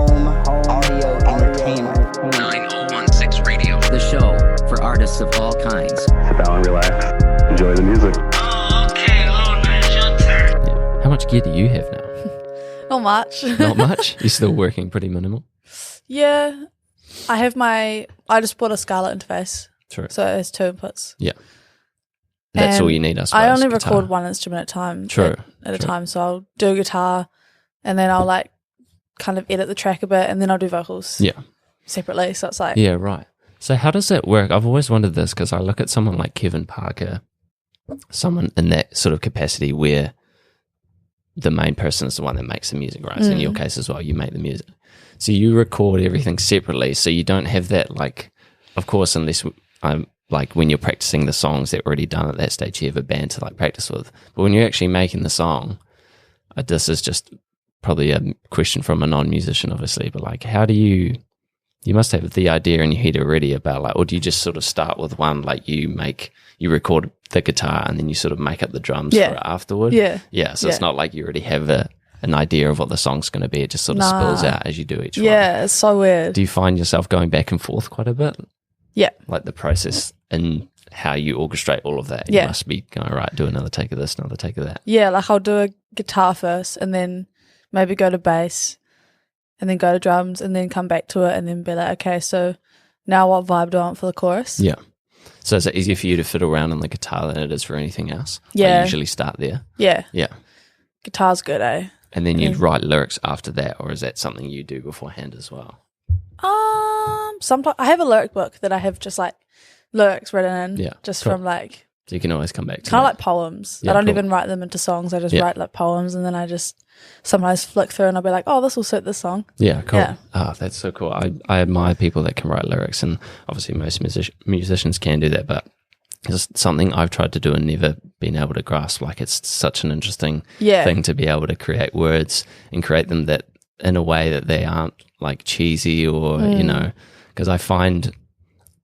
home audio entertainment. 9016 Radio. The show for artists of all kinds. Sit down and relax. Enjoy the music. Okay, it's your turn. Yeah. How much gear do you have now? Not much. Not much? You're still working pretty minimal? Yeah. I just bought a Scarlett interface. True. So it has 2 inputs. Yeah. That's all you need, I suppose. I only guitar. record one instrument at a time. True. At a time. So I'll do guitar and then I'll like kind of edit the track a bit and then I'll do vocals. Yeah. Separately. So it's like. Yeah, right. So how does that work? I've always wondered this because I look at someone like Kevin Parker, someone in that sort of capacity where the main person is the one that makes the music, right? So in your case as well, you make the music. So you record everything separately. So you don't have that, like, of course, unless I'm like when you're practicing the songs that are already done at that stage, you have a band to like practice with. But when you're actually making the song, this is just probably a question from a non-musician, obviously, but like, how do you must have the idea in your head already about like, or do you just sort of start with one, like you record the guitar and then you sort of make up the drums for it afterward? Yeah. Yeah. So it's not like you already have an idea of what the song's going to be. It just sort of spills out as you do each one. Yeah, it's so weird. Do you find yourself going back and forth quite a bit? Yeah. Like the process and how you orchestrate all of that. Yeah. You must be going, right, do another take of this, another take of that. Yeah, like I'll do a guitar first and then maybe go to bass and then go to drums and then come back to it and then be like, okay, so now what vibe do I want for the chorus? Yeah. So is it easier for you to fiddle around on the guitar than it is for anything else? Yeah. I usually start there. Yeah. Yeah. Guitar's good, eh? And then you'd write lyrics after that, or is that something you do beforehand as well? Sometimes I have a lyric book that I have just like lyrics written in, cool. from like So you can always come back to kind of that. like poems. Yeah, I don't cool. even write them into songs. I just write like poems, and then I just sometimes flick through and I'll be like, oh, this will suit this song. Yeah, cool. Yeah. Oh, that's so cool. I admire people that can write lyrics, and obviously most musicians can do that, but it's something I've tried to do and never been able to grasp. Like, it's such an interesting thing to be able to create words and create them that in a way that they aren't like cheesy or, you know, because I find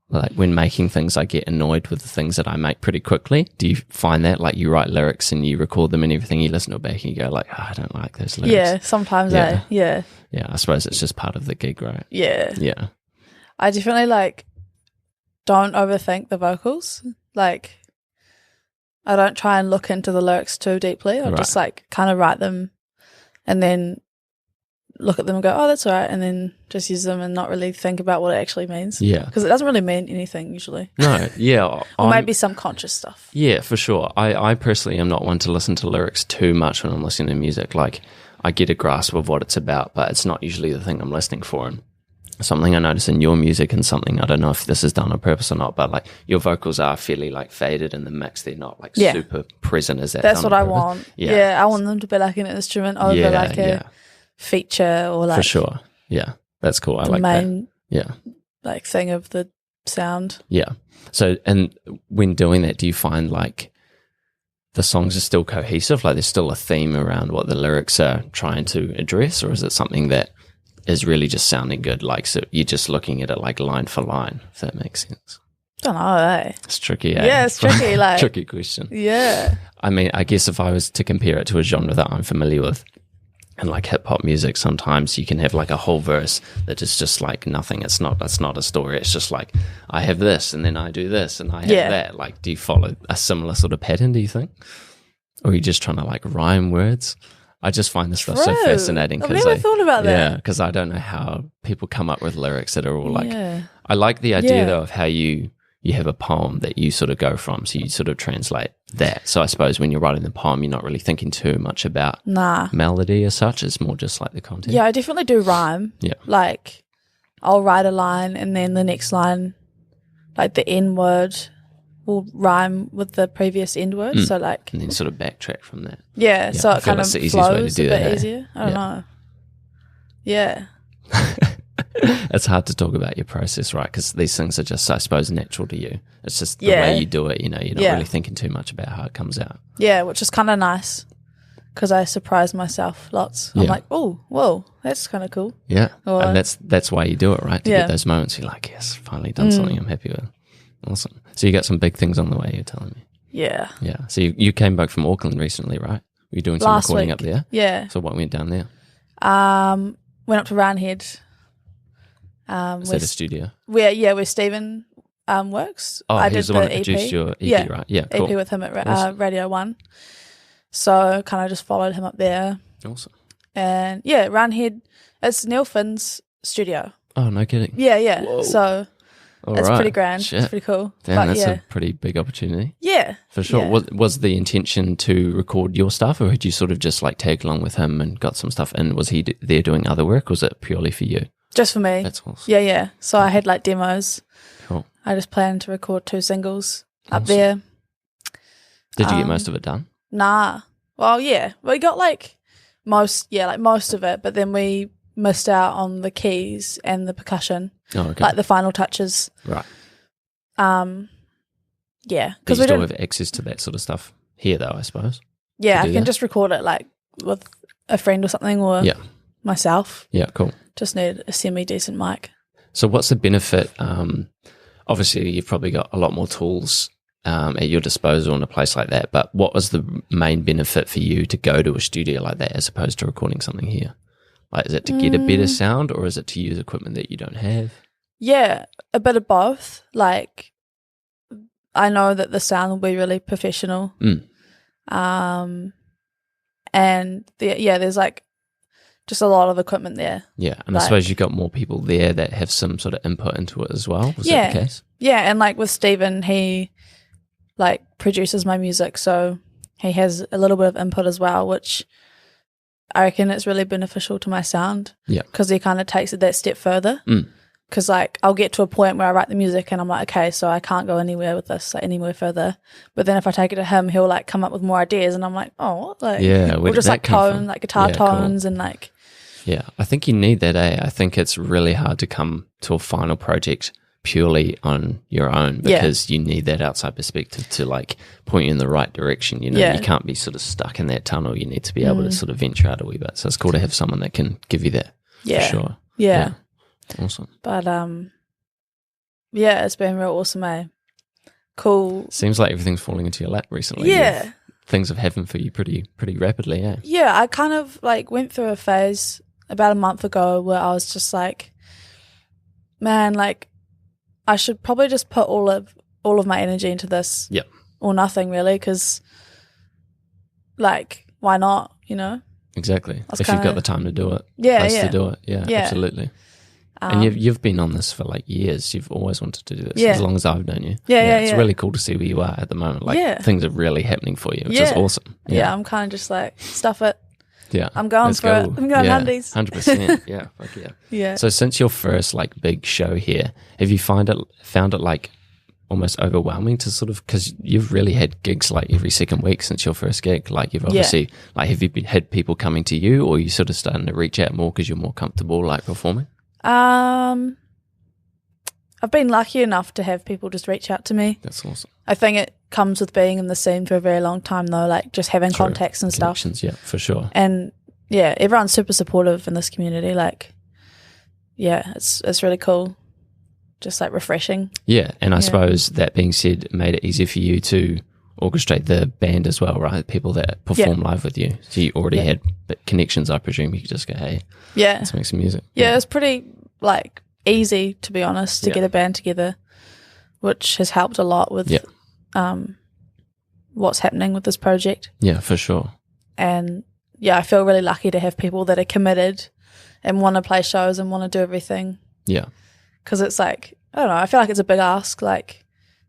like when making things, I get annoyed with the things that I make pretty quickly. Do you find that, like, you write lyrics and you record them and everything, you listen to it back and you go like, oh, I don't like those lyrics. Yeah, sometimes Yeah. yeah. I suppose it's just part of the gig, right? Yeah. Yeah. I definitely like don't overthink the vocals. Like I don't try and look into the lyrics too deeply. I'll just like kind of write them and then look at them and go, oh, that's all right, and then just use them and not really think about what it actually means. Yeah. Because it doesn't really mean anything usually. No, yeah. Or maybe some conscious stuff. Yeah, for sure. I personally am not one to listen to lyrics too much when I'm listening to music. Like, I get a grasp of what it's about, but it's not usually the thing I'm listening for. And something I notice in your music, and something, I don't know if this is done on purpose or not, but like your vocals are fairly like faded in the mix. They're not like super present. Is that that's done what on I purpose? want. Yeah. Yeah, I want them to be like an instrument over like a feature or like for sure. Yeah, that's cool. I the like main that. Yeah. like thing of the sound. Yeah. So, and when doing that, do you find like the songs are still cohesive? Like there's still a theme around what the lyrics are trying to address, or is it something that is really just sounding good? Like, so you're just looking at it like line for line, if that makes sense. Don't know, eh? It's tricky, eh? Yeah, it's tricky. Like tricky question. Yeah. I mean, I guess if I was to compare it to a genre that I'm familiar with, and like hip hop music, sometimes you can have like a whole verse that is just like nothing. It's not a story. It's just like, I have this and then I do this and I have that. Like, do you follow a similar sort of pattern, do you think? Or are you just trying to like rhyme words? I just find this stuff so fascinating. I've never thought about that. Yeah, because I don't know how people come up with lyrics that are all like, I like the idea though of how you have a poem that you sort of go from, so you sort of translate that. So I suppose when you're writing the poem, you're not really thinking too much about melody as such. It's more just like the content. Yeah, I definitely do rhyme. Yeah. Like I'll write a line and then the next line, like the N word will rhyme with the previous end word. So like, and then sort of backtrack from that. Yeah, so I it feel kind of that's the easiest way to flows do a that, bit eh? easier. I don't know. Yeah. It's hard to talk about your process, right? Because these things are just, I suppose, natural to you. It's just the way you do it, you know, you're not really thinking too much about how it comes out. Yeah, which is kind of nice because I surprise myself lots. I'm like, oh, whoa, that's kind of cool. Yeah, Or, and that's why you do it, right? To get those moments you're like, yes, finally done something I'm happy with. Awesome. So you got some big things on the way, you're telling me. Yeah. Yeah. So you came back from Auckland recently, right? Were you doing some Last recording week. up there? Yeah. So what went down there? went up to Roundhead. Is that a studio? Where Stephen works. Oh, I he's the one that produced your EP, right? Yeah, cool. EP with him at Awesome. Radio 1. So kind of just followed him up there. Awesome. And yeah, Roundhead, it's Neil Finn's studio. Oh, no kidding. Yeah. Whoa. So All it's right. pretty grand. Shit. It's pretty cool. Damn, But that's yeah. a pretty big opportunity. Yeah. For sure. Yeah. Was the intention to record your stuff, or had you sort of just like tagged along with him and got some stuff in? Was he there doing other work, or was it purely for you? Just for me. That's awesome. Yeah. So I had like demos. Cool. I just planned to record 2 singles up Awesome. there. Did you get most of it done? Nah. Well, yeah. We got like most of it, but then we missed out on the keys and the percussion, Oh, okay. like the final touches. Right. Yeah. But Because you we still don't. have access to that sort of stuff here, though, I suppose. Yeah, to I do can that? just record it like with a friend or something, or Yeah. myself. Yeah, cool. Just need a semi-decent mic. So what's the benefit? Obviously, you've probably got a lot more tools at your disposal in a place like that, but what was the main benefit for you to go to a studio like that as opposed to recording something here? Like, is it to get a better sound, or is it to use equipment that you don't have? Yeah, a bit of both. Like, I know that the sound will be really professional. And there's like just a lot of equipment there. Yeah, and I Like- suppose you've got more people there that have some sort of input into it as well. Was that the case? Yeah, and like with Stephen, he like produces my music, so he has a little bit of input as well, which I reckon it's really beneficial to my sound. Yeah. Because he kind of takes it that step further. Because like I'll get to a point where I write the music and I'm like, okay, so I can't go anywhere with this, like anywhere further. But then if I take it to him, he'll like come up with more ideas, and I'm like, oh, what? Like, Yeah, where or did just that like come from? tone, like guitar Yeah, cool. tones, and like, Yeah, I think you need that, I think it's really hard to come to a final project purely on your own, because you need that outside perspective to like point you in the right direction. You know, Yeah. you can't be sort of stuck in that tunnel. You need to be able to sort of venture out a wee bit. So it's cool to have someone that can give you that. Yeah. For sure. yeah. Awesome. But yeah, it's been real awesome, eh? Cool. Seems like everything's falling into your lap recently. Yeah. Things have happened for you pretty rapidly, yeah. Yeah, I kind of like went through a phase about a month ago where I was just like, man, like I should probably just put all of my energy into this. Yep. Or nothing really, because like why not, you know? Exactly. was If you've got kinda- the time to do it. Yeah, place yeah. to do it. Yeah, Yeah. absolutely. And you've been on this for like years. You've always wanted to do this Yeah. as long as I've known you. Yeah, It's yeah. really cool to see where you are at the moment. Like Yeah. things are really happening for you, which is Yeah. awesome. Yeah, I'm kind of just like, stuff it. Yeah. I'm going Let's for it. go. I'm going yeah, undies. 100%. Yeah. Fuck yeah. Yeah. So since your first like big show here, have you found it like almost overwhelming to sort of, because you've really had gigs like every second week since your first gig. Like you've obviously like, have you had people coming to you, or are you sort of starting to reach out more because you're more comfortable like performing? I've been lucky enough to have people just reach out to me. That's awesome. I think it comes with being in the scene for a very long time though, like just having True. contacts and stuff. Connections, yeah, for sure. And yeah, everyone's super supportive in this community. Like, yeah, it's really cool. Just like refreshing. Yeah, and I suppose that being said, it made it easier for you to orchestrate the band as well, right? People that perform live with you. So you already had connections, I presume. You could just go, hey, Yeah. let's make some music. Yeah, it's pretty like easy, to be honest, to get a band together, which has helped a lot with what's happening with this project. Yeah, for sure. And yeah, I feel really lucky to have people that are committed and want to play shows and want to do everything. Yeah. Because it's like, I don't know, I feel like it's a big ask, like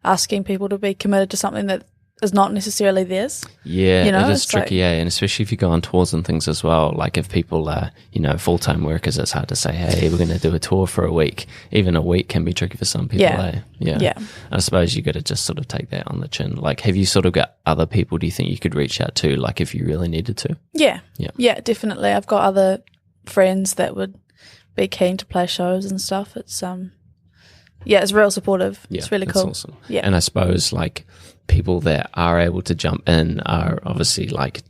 asking people to be committed to something that is not necessarily theirs. Yeah, You know, it is it's tricky, and especially if you go on tours and things as well. Like if people are, full-time workers, it's hard to say, hey, we're going to do a tour for a week. Even a week can be tricky for some people, Yeah. I suppose you got to just sort of take that on the chin. Like, have you sort of got other people, do you think you could reach out to, like if you really needed to? Yeah. Yeah. Yeah, definitely. I've got other friends that would be keen to play shows and stuff. It's it's real supportive. Yeah, it's really that's cool. awesome. Yeah. And I suppose like people that are able to jump in are obviously like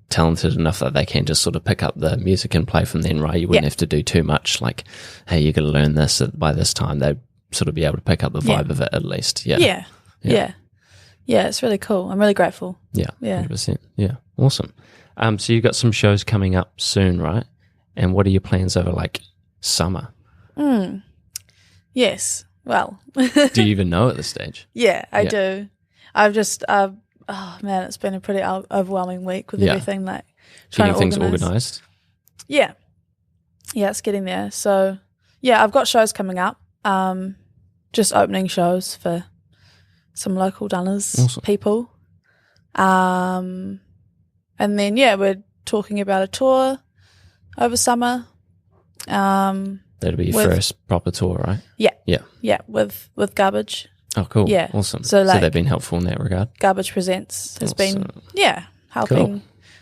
talented enough that they can just sort of pick up the music and play from then, right? You wouldn't have to do too much like, hey, you're going to learn this by this time. They'd sort of be able to pick up the vibe of it at least. Yeah. Yeah, it's really cool. I'm really grateful. Yeah. Yeah. 100%. Yeah. Awesome. So you've got some shows coming up soon, right? And what are your plans over like summer? Yes. Well, Do you even know at this stage? yeah, I Yeah. do. I've just, oh man, it's been a pretty overwhelming week with Yeah. everything, like trying Getting to things organized? Yeah. Yeah, it's getting there. So, yeah, I've got shows coming up. Just opening shows for some local Dunners Awesome. people. And then, yeah, we're talking about a tour over summer. That'll be your With- first proper tour, right? Yeah. Yeah. Yeah, with Garbage. Oh, cool. Yeah. Awesome. So, like- they've been helpful in that regard. Garbage Presents has been, Awesome. helping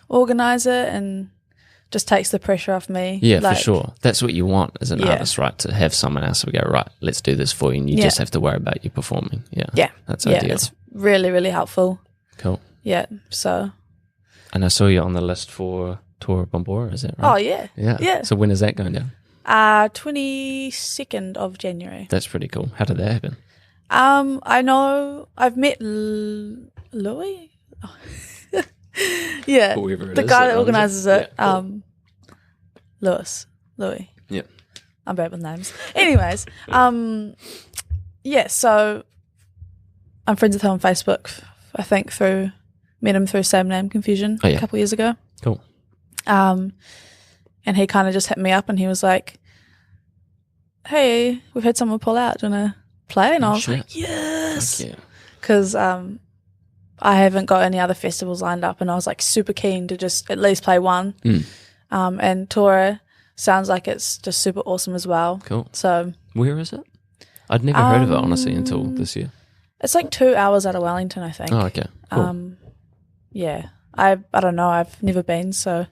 organise it and just takes the pressure off me. Yeah, Like, for sure. That's what you want as an Yeah. artist, right? To have someone else who go, right, let's do this for you. And you Yeah. just have to worry about you performing. Yeah. Yeah. That's Yeah, ideal. it's really, really helpful. Cool. Yeah, so. And I saw you on the list for Tour of Bombora, is that Oh, right? yeah. Yeah. Yeah. So when is that going down? 22nd of January. That's pretty cool. How did that happen? I know I've met Louis. Yeah, Whoever it the is guy that that runs organises it. it. Yeah, cool. Louis. Yeah. I'm bad with names. Anyways, yeah. So I'm friends with him on Facebook. I think met him through Same Name Confusion Oh, yeah. a couple of years ago. Cool. And he kind of just hit me up and he was like, "Hey, we've had someone pull out. Do you want to play?" And I was shit. like, "Yes," Yeah. because I haven't got any other festivals lined up, and I was like super keen to just at least play one. And Tora sounds like it's just super awesome as well. Cool. So Where is it? I'd never heard of it, honestly, until this year. it's like 2 hours out of Wellington, I think. Oh, okay. Cool. Yeah, I don't know. I've never been, so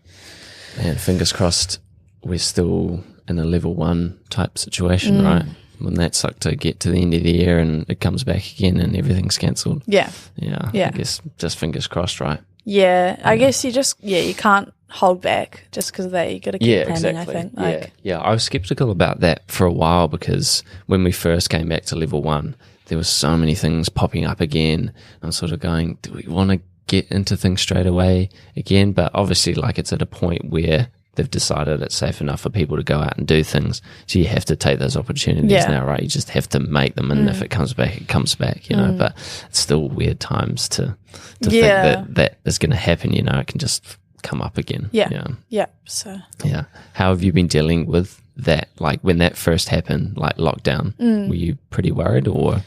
Man, fingers crossed we're still in a level 1 type situation, right? When that sucked to get to the end of the year and it comes back again and everything's cancelled. yeah. Yeah. Yeah. I guess just fingers crossed, right? Yeah, I guess you can't hold back just because of that. You got to keep planning, I think. Like, yeah. I was skeptical about that for a while because when we first came back to level 1, there was so many things popping up again. I'm sort of going, do we want to get into things straight away again? But obviously, like, it's at a point where they've decided it's safe enough for people to go out and do things. So you have to take those opportunities now, right? You just have to make them. And if it comes back, it comes back, you know, but it's still weird times to think that is going to happen, you know, it can just come up again. Yeah. So Yeah. How have you been dealing with that? Like when that first happened, like lockdown, were you pretty worried or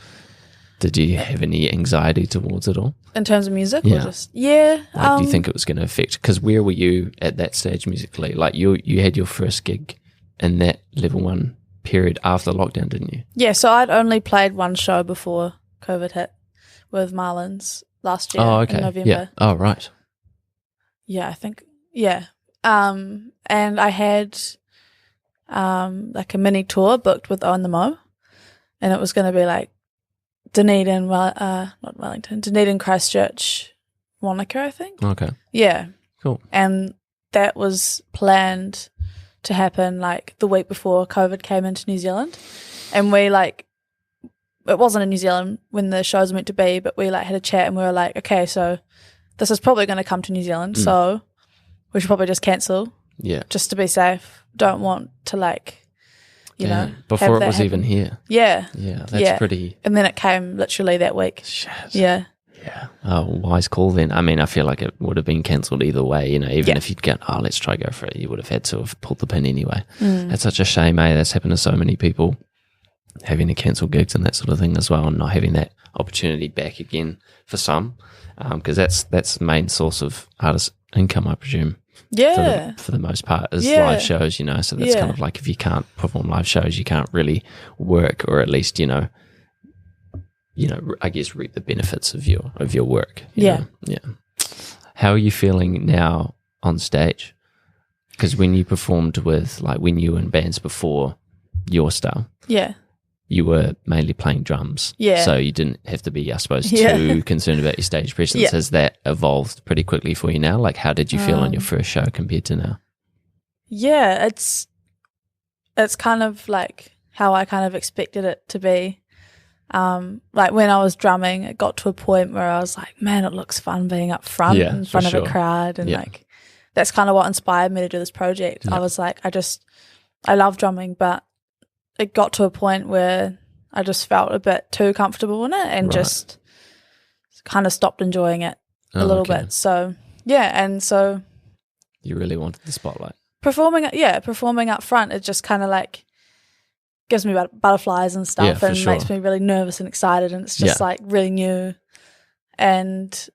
did you have any anxiety towards it all? in terms of music, Yeah. or just Like, do you think it was going to affect? Because where were you at that stage musically? Like you had your first gig in that level 1 period after lockdown, didn't you? yeah. So I'd only played one show before COVID hit with Marlins last year in November. Yeah. Oh, right. Yeah, I think. Yeah. And I had like a mini tour booked with On the Mo, and it was going to be like Dunedin, not Wellington, Dunedin, Christchurch, Wanaka, I think. Okay. Yeah. Cool. And that was planned to happen like the week before COVID came into New Zealand. And we like, it wasn't in New Zealand when the shows were meant to be, but we like had a chat and we were like, okay, so this is probably going to come to New Zealand. So we should probably just cancel Yeah. just to be safe. Don't want to like, you know, Damn. Before have it was that even happen. here. Yeah. Yeah. That's Yeah. pretty. And then it came literally that week. Shit. Yeah. Yeah. Oh, wise call then. I mean, I feel like it would have been cancelled either way, you know, even if you'd go, let's try go for it, you would have had to have pulled the pin anyway. That's such a shame, eh? That's happened to so many people having to cancel gigs and that sort of thing as well and not having that opportunity back again for some. Because that's the main source of artist income, I presume. Yeah. For the most part is Yeah. live shows, you know, so that's kind of like if you can't perform live shows, you can't really work or at least, you know, I guess reap the benefits of your work. you Yeah. know? Yeah. How are you feeling now on stage? Because when you performed with, like when you were in bands before your style, Yeah. you were mainly playing drums. Yeah. So you didn't have to be, I suppose, Yeah. too concerned about your stage presence. Yeah. Has that evolved pretty quickly for you now? Like how did you feel on your first show compared to now? Yeah, it's kind of like how I kind of expected it to be. Like when I was drumming, it got to a point where I was like, man, it looks fun being up front Yeah, in for front of sure. a crowd. And Yeah. like that's kind of what inspired me to do this project. Yeah. I was like, I love drumming, but it got to a point where I just felt a bit too comfortable in it and Right. just kind of stopped enjoying it a Oh, little okay. bit. So yeah, and so You really wanted the spotlight. performing up front, it just kind of like gives me butterflies and stuff, Yeah, for and sure. makes me really nervous and excited, and it's just Yeah. like really new. And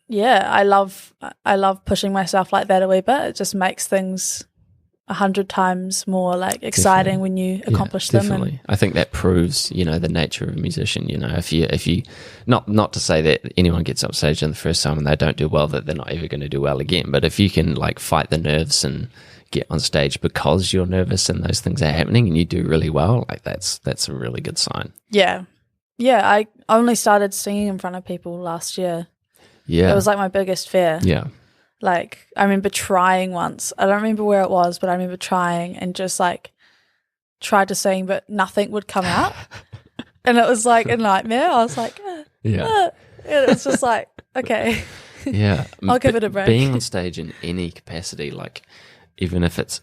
yeah, I love pushing myself like that a wee bit. It just makes things 100 times more like exciting when you accomplish them. Definitely. I think that proves, the nature of a musician. If you not to say that anyone gets up stage in the first time and they don't do well, that they're not ever going to do well again. But if you can like fight the nerves and get on stage because you're nervous and those things are happening and you do really well, like that's a really good sign. Yeah. I only started singing in front of people last year. Yeah. It was like my biggest fear. Yeah. Like, I remember trying once. I don't remember where it was, but I remember trying and just like tried to sing, but nothing would come out. And it was like a nightmare. I was like, Yeah. And it's just like, okay, Yeah. I'll give it a break. Being on stage in any capacity, like even if it's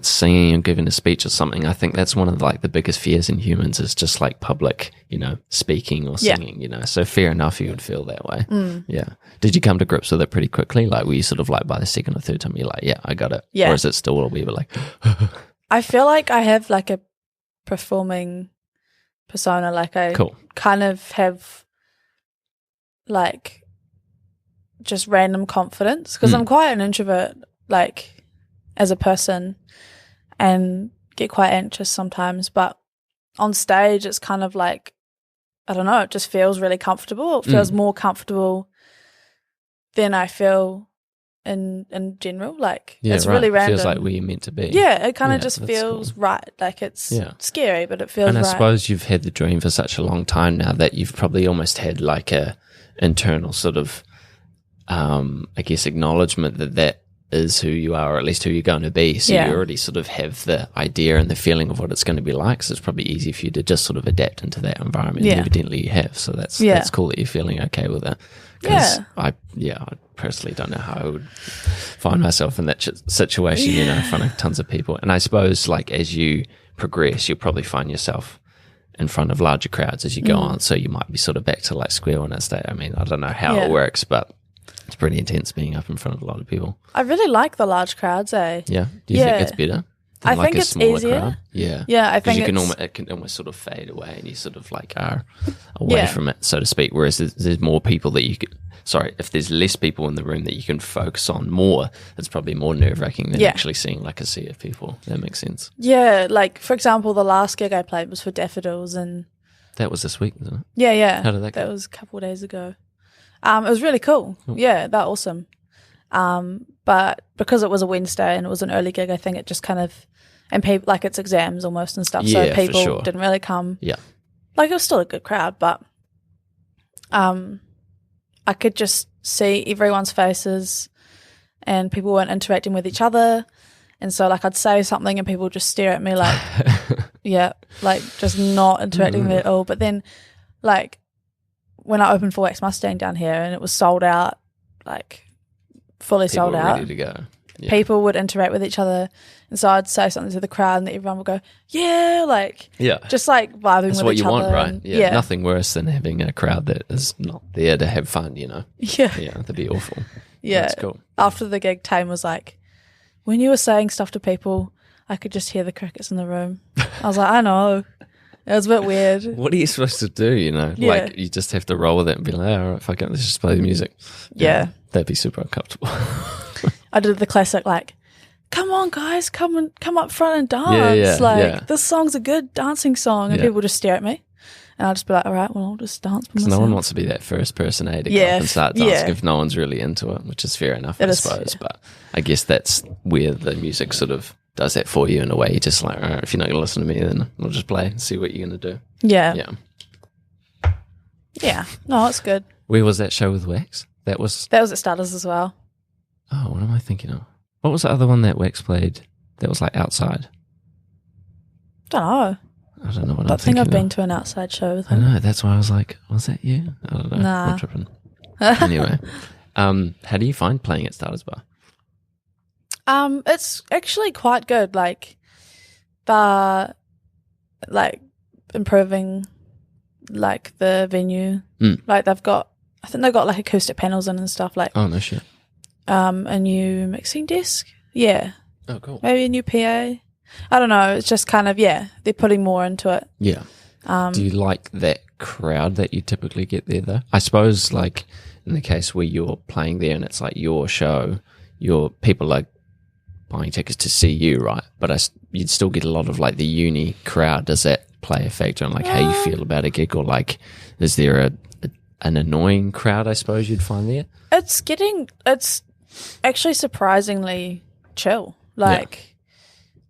singing and giving a speech or something, I think that's one of like the biggest fears in humans is just like public, speaking or Yeah. singing, So fair enough you would feel that way. Yeah. Did you come to grips with it pretty quickly? Like were you sort of like by the second or third time you're like, yeah, I got it? Yeah. Or is it still a wee bit like I feel like I have like a performing persona. Like I cool. kind of have like just random confidence because I'm quite an introvert, like as a person, and get quite anxious sometimes. But on stage, it's kind of like, I don't know, it just feels really comfortable. It feels more comfortable than I feel in general. Like it's really random. It feels like where you're meant to be. Yeah, it kind of Yeah, just that's feels cool. right. Like it's Yeah. scary, but it feels And I right. suppose you've had the dream for such a long time now that you've probably almost had like a internal sort of, I guess, acknowledgement that is who you are, or at least who you're going to be. So Yeah. you already sort of have the idea and the feeling of what it's going to be like. So it's probably easy for you to just sort of adapt into that environment. Yeah. And evidently you have. So that's cool that you're feeling okay with it. 'Cause I personally don't know how I would find myself in that situation, in front of tons of people. And I suppose like as you progress, you'll probably find yourself in front of larger crowds as you go on. So you might be sort of back to like square one at stage. I mean, I don't know how it works, but it's pretty intense being up in front of a lot of people. I really like the large crowds, eh? Yeah. Do you think it's better than I like think a it's smaller easier. crowd? Yeah. Yeah, I Because think it can almost sort of fade away and you sort of like are away Yeah. from it, so to speak. Whereas there's more people that you could, if there's less people in the room that you can focus on more, it's probably more nerve wracking than Yeah. actually seeing like a sea of people. That makes sense. Yeah, like for example, the last gig I played was for Daffodils, and That was this week, wasn't it? yeah. How did that go? That was a couple of days ago. It was really cool. Yeah, they're awesome. But because it was a Wednesday and it was an early gig, I think it just kind of, and people, like it's exams almost and stuff, Yeah, so for people sure. didn't really come. Yeah. Like it was still a good crowd, but I could just see everyone's faces and people weren't interacting with each other. And so like I'd say something and people would just stare at me like, yeah, like just not interacting with me at all. But then like when I opened for Wax Mustang down here and it was sold out, like fully People sold were out, ready to go. Yeah. people would interact with each other. And so I'd say something to the crowd and everyone would go, yeah, like Yeah. just like vibing That's with what each you other. want, right? and- Yeah. Nothing worse than having a crowd that is not there to have fun, Yeah. Yeah, that'd be awful. Yeah. That's cool. After the gig, Tame was like, when you were saying stuff to people, I could just hear the crickets in the room. I was like, I know. It was a bit weird. What are you supposed to do, Yeah. Like, you just have to roll with it and be like, all right, fuck it, let's just play the music. Yeah. That'd be super uncomfortable. I did the classic, like, come on, guys, come up front and dance. This song's a good dancing song. And Yeah. people just stare at me. And I'll just be like, all right, well, I'll just dance by Because myself. no one wants to be that first person, to go Yeah, up and start dancing yeah. if no one's really into it, which is fair enough, I It is, suppose. yeah. But I guess that's where the music sort of does that for you in a way. You're just like, all right, if you're not going to listen to me, then I'll just play and see what you're going to do. Yeah. Yeah. No, it's good. Where was that show with Wax? That was, That was at Starters as well. oh, what am I thinking of? What was the other one that Wax played that was like outside? Don't know. I don't know what I I'm think thinking I've been of. to an outside show with I him. know, that's why I was like, was that you? I don't know. Nah. I'm tripping. Anyway, how do you find playing at Starters Bar? It's actually quite good. Like, they're like improving like the venue. Like I think they've got like acoustic panels in and stuff. Like, Oh no shit. a new mixing desk. Yeah, Oh cool. maybe a new PA. I don't know. It's just kind of they're putting more into it. Yeah. Do you like that crowd that you typically get there though? I suppose like in the case where you're playing there and it's like your show, your people are buying tickets to see you, right? But you'd still get a lot of like the uni crowd. Does that play a factor on like how you feel about a gig, or like is there an annoying crowd I suppose you'd find there? It's actually surprisingly chill. Like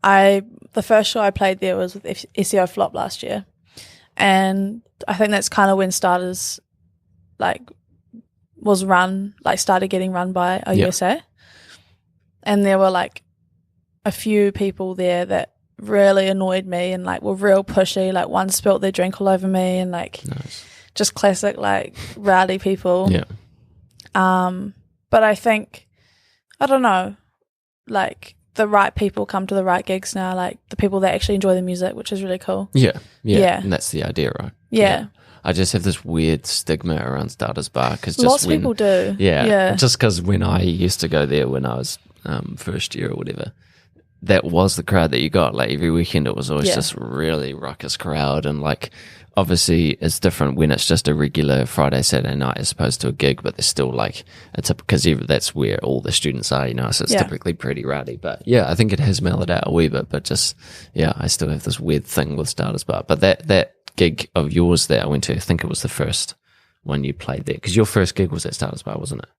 the first show I played there was with SEO Flop last year, and I think that's kind of when Starters like started getting run by OUSA, and there were like a few people there that really annoyed me and like were real pushy. Like one spilt their drink all over me, and like just classic like rowdy people. Yeah. But I think, I don't know, like the right people come to the right gigs now, like the people that actually enjoy the music, which is really cool. Yeah. Yeah. And that's the idea, right? Yeah. I just have this weird stigma around Starters Bar because Lots of people do. Yeah. Just because when I used to go there when I was first year or whatever, that was the crowd that you got. Like every weekend it was always just really ruckus crowd, and like obviously it's different when it's just a regular Friday, Saturday night as opposed to a gig, but there's still like because that's where all the students are, so it's typically pretty rowdy. But yeah, I think it has mellowed out a wee bit, but just I still have this weird thing with Starters Bar. But that gig of yours that I went to, I think it was the first one you played there, because your first gig was at Starters Bar, wasn't it?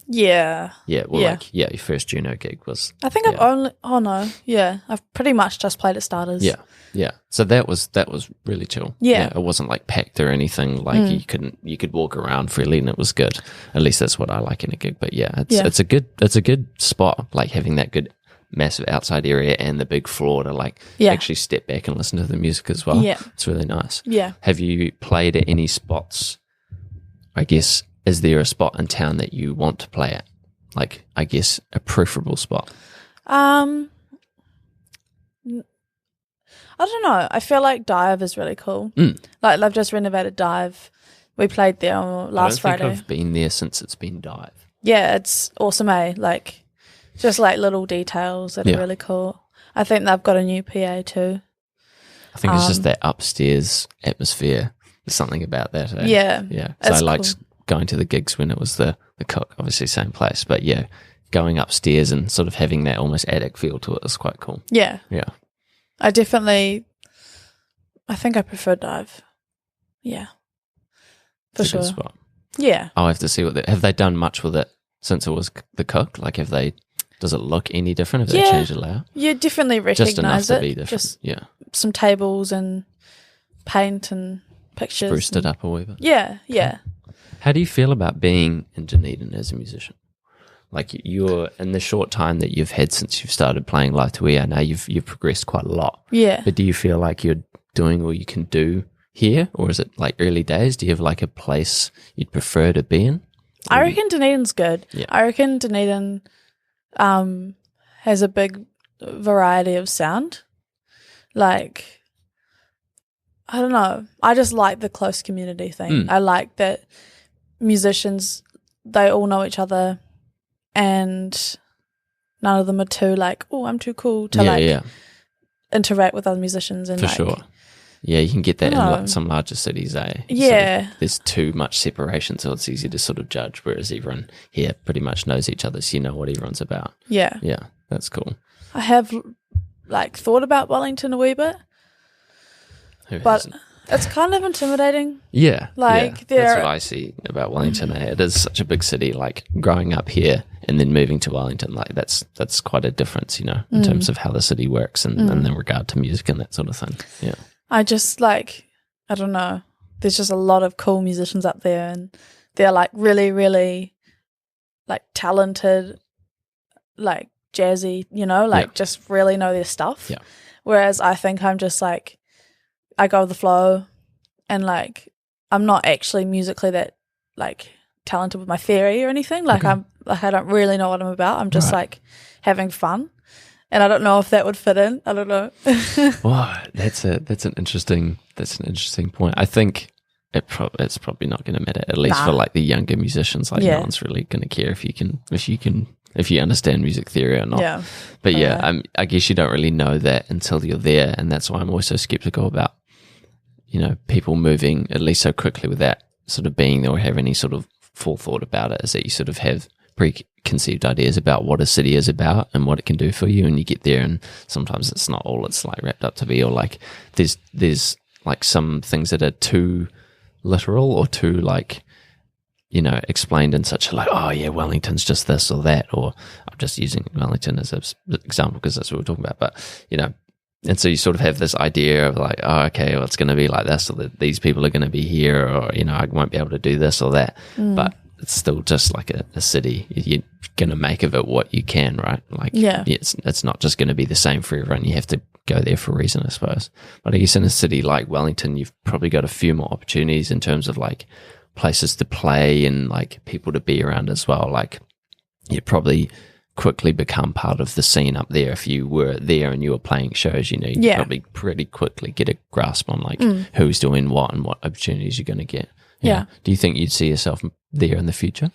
Yeah. Yeah, well, your first Juno gig was. I think I've I've pretty much just played at Starters. Yeah. So that was really chill. Yeah. It wasn't like packed or anything. Like you could walk around freely, and it was good. At least that's what I like in a gig. But it's a good spot. Like having that good massive outside area and the big floor to like actually step back and listen to the music as well. Yeah. It's really nice. Yeah. Have you played at any spots? I guess. Is there a spot in town that you want to play at? Like, I guess, a preferable spot? I don't know. I feel like Dive is really cool. Like, they've just renovated Dive. We played there on last Friday. I've been there since it's been Dive. Yeah, it's awesome, eh? Like, just like little details that are really cool. I think they've got a new PA too. I think it's just that upstairs atmosphere. There's something about that. Eh? Yeah. Yeah. So I liked going to the gigs when it was the Cook, obviously same place. But yeah, going upstairs and sort of having that almost attic feel to it is quite cool. Yeah. Yeah. I think I prefer Dive. Yeah. For it's a sure. good spot. Yeah. I'll have to see have they done much with it since it was the Cook? Like does it look any different? Have they changed the layout? You definitely recognise Just enough to it. be different. Just some tables and paint and pictures. Spruced it up a wee bit. Yeah, yeah. How do you feel about being in Dunedin as a musician? Like you're in the short time that you've had since you've started playing live to ear, now you've progressed quite a lot. Yeah. But do you feel like you're doing all you can do here, or is it like early days? Do you have like a place you'd prefer to be in? I reckon Dunedin's good. Yeah. I reckon Dunedin has a big variety of sound. Like, I don't know. I just like the close community thing. I like that musicians, they all know each other, and none of them are too like, oh, I'm too cool to interact with other musicians. And for like, sure. Yeah, you can get that in like some larger cities, eh? Yeah. There's too much separation, so it's easy to sort of judge, whereas everyone here pretty much knows each other, so you know what everyone's about. Yeah. Yeah, that's cool. I have like thought about Wellington a wee bit, Who but hasn't? it's kind of intimidating. Yeah. Like, that's what I see about Wellington. It is such a big city. Like growing up here and then moving to Wellington, like that's quite a difference, in terms of how the city works and in regard to music and that sort of thing. Yeah. I just like, I don't know. There's just a lot of cool musicians up there, and they're like really, really like talented, like jazzy, just really know their stuff. Yeah. Whereas I think I'm just like, I go with the flow, and like I'm not actually musically that like talented with my theory or anything. Like I don't really know what I'm about. I'm just like having fun. And I don't know if that would fit in. I don't know. Wow, that's an interesting point. I think it's probably not going to matter, at least for like the younger musicians. Like no one's really going to care if you understand music theory or not. Yeah. But I guess you don't really know that until you're there, and that's why I'm always so skeptical about people moving at least so quickly without sort of being there or have any sort of forethought about it. Is that you sort of have preconceived ideas about what a city is about and what it can do for you, and you get there and sometimes it's not all it's like wrapped up to be, or like there's like some things that are too literal or too like explained in such a like, oh yeah, Wellington's just this or that, or I'm just using Wellington as an example because that's what we're talking about, but and so you sort of have this idea of like, oh, okay, well, it's going to be like this, or that these people are going to be here, or I won't be able to do this or that, but it's still just like a city. You're going to make of it what you can, right? Like, it's not just going to be the same for everyone. You have to go there for a reason, I suppose. But I guess in a city like Wellington, you've probably got a few more opportunities in terms of like places to play and like people to be around as well. Like you'd probably quickly become part of the scene up there if you were there and you were playing shows. You'd probably pretty quickly get a grasp on like who's doing what and what opportunities you're going to get. Yeah. Do you think you'd see yourself there in the future?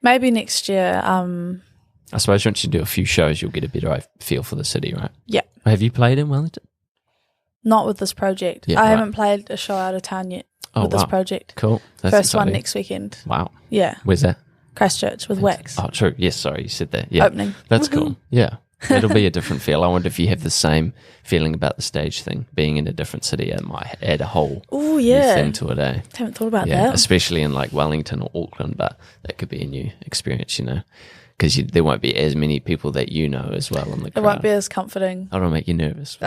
Maybe next year. I suppose once you do a few shows, you'll get a better feel for the city, right? Yeah. Have you played in Wellington? Not with this project. I haven't played a show out of town yet with this project. Cool. That's First exciting. One next weekend. Wow. Yeah. Where's that? Christchurch with Wax. Oh, true. Yes, sorry, you said that. Yeah. Opening. That's cool. Yeah. It'll be a different feel. I wonder if you have the same feeling about the stage thing, being in a different city. It might add a whole new thing to it, eh? Haven't thought about that. Especially in like Wellington or Auckland, but that could be a new experience, because there won't be as many people that as well in the crowd. It won't be as comforting. I don't make you nervous.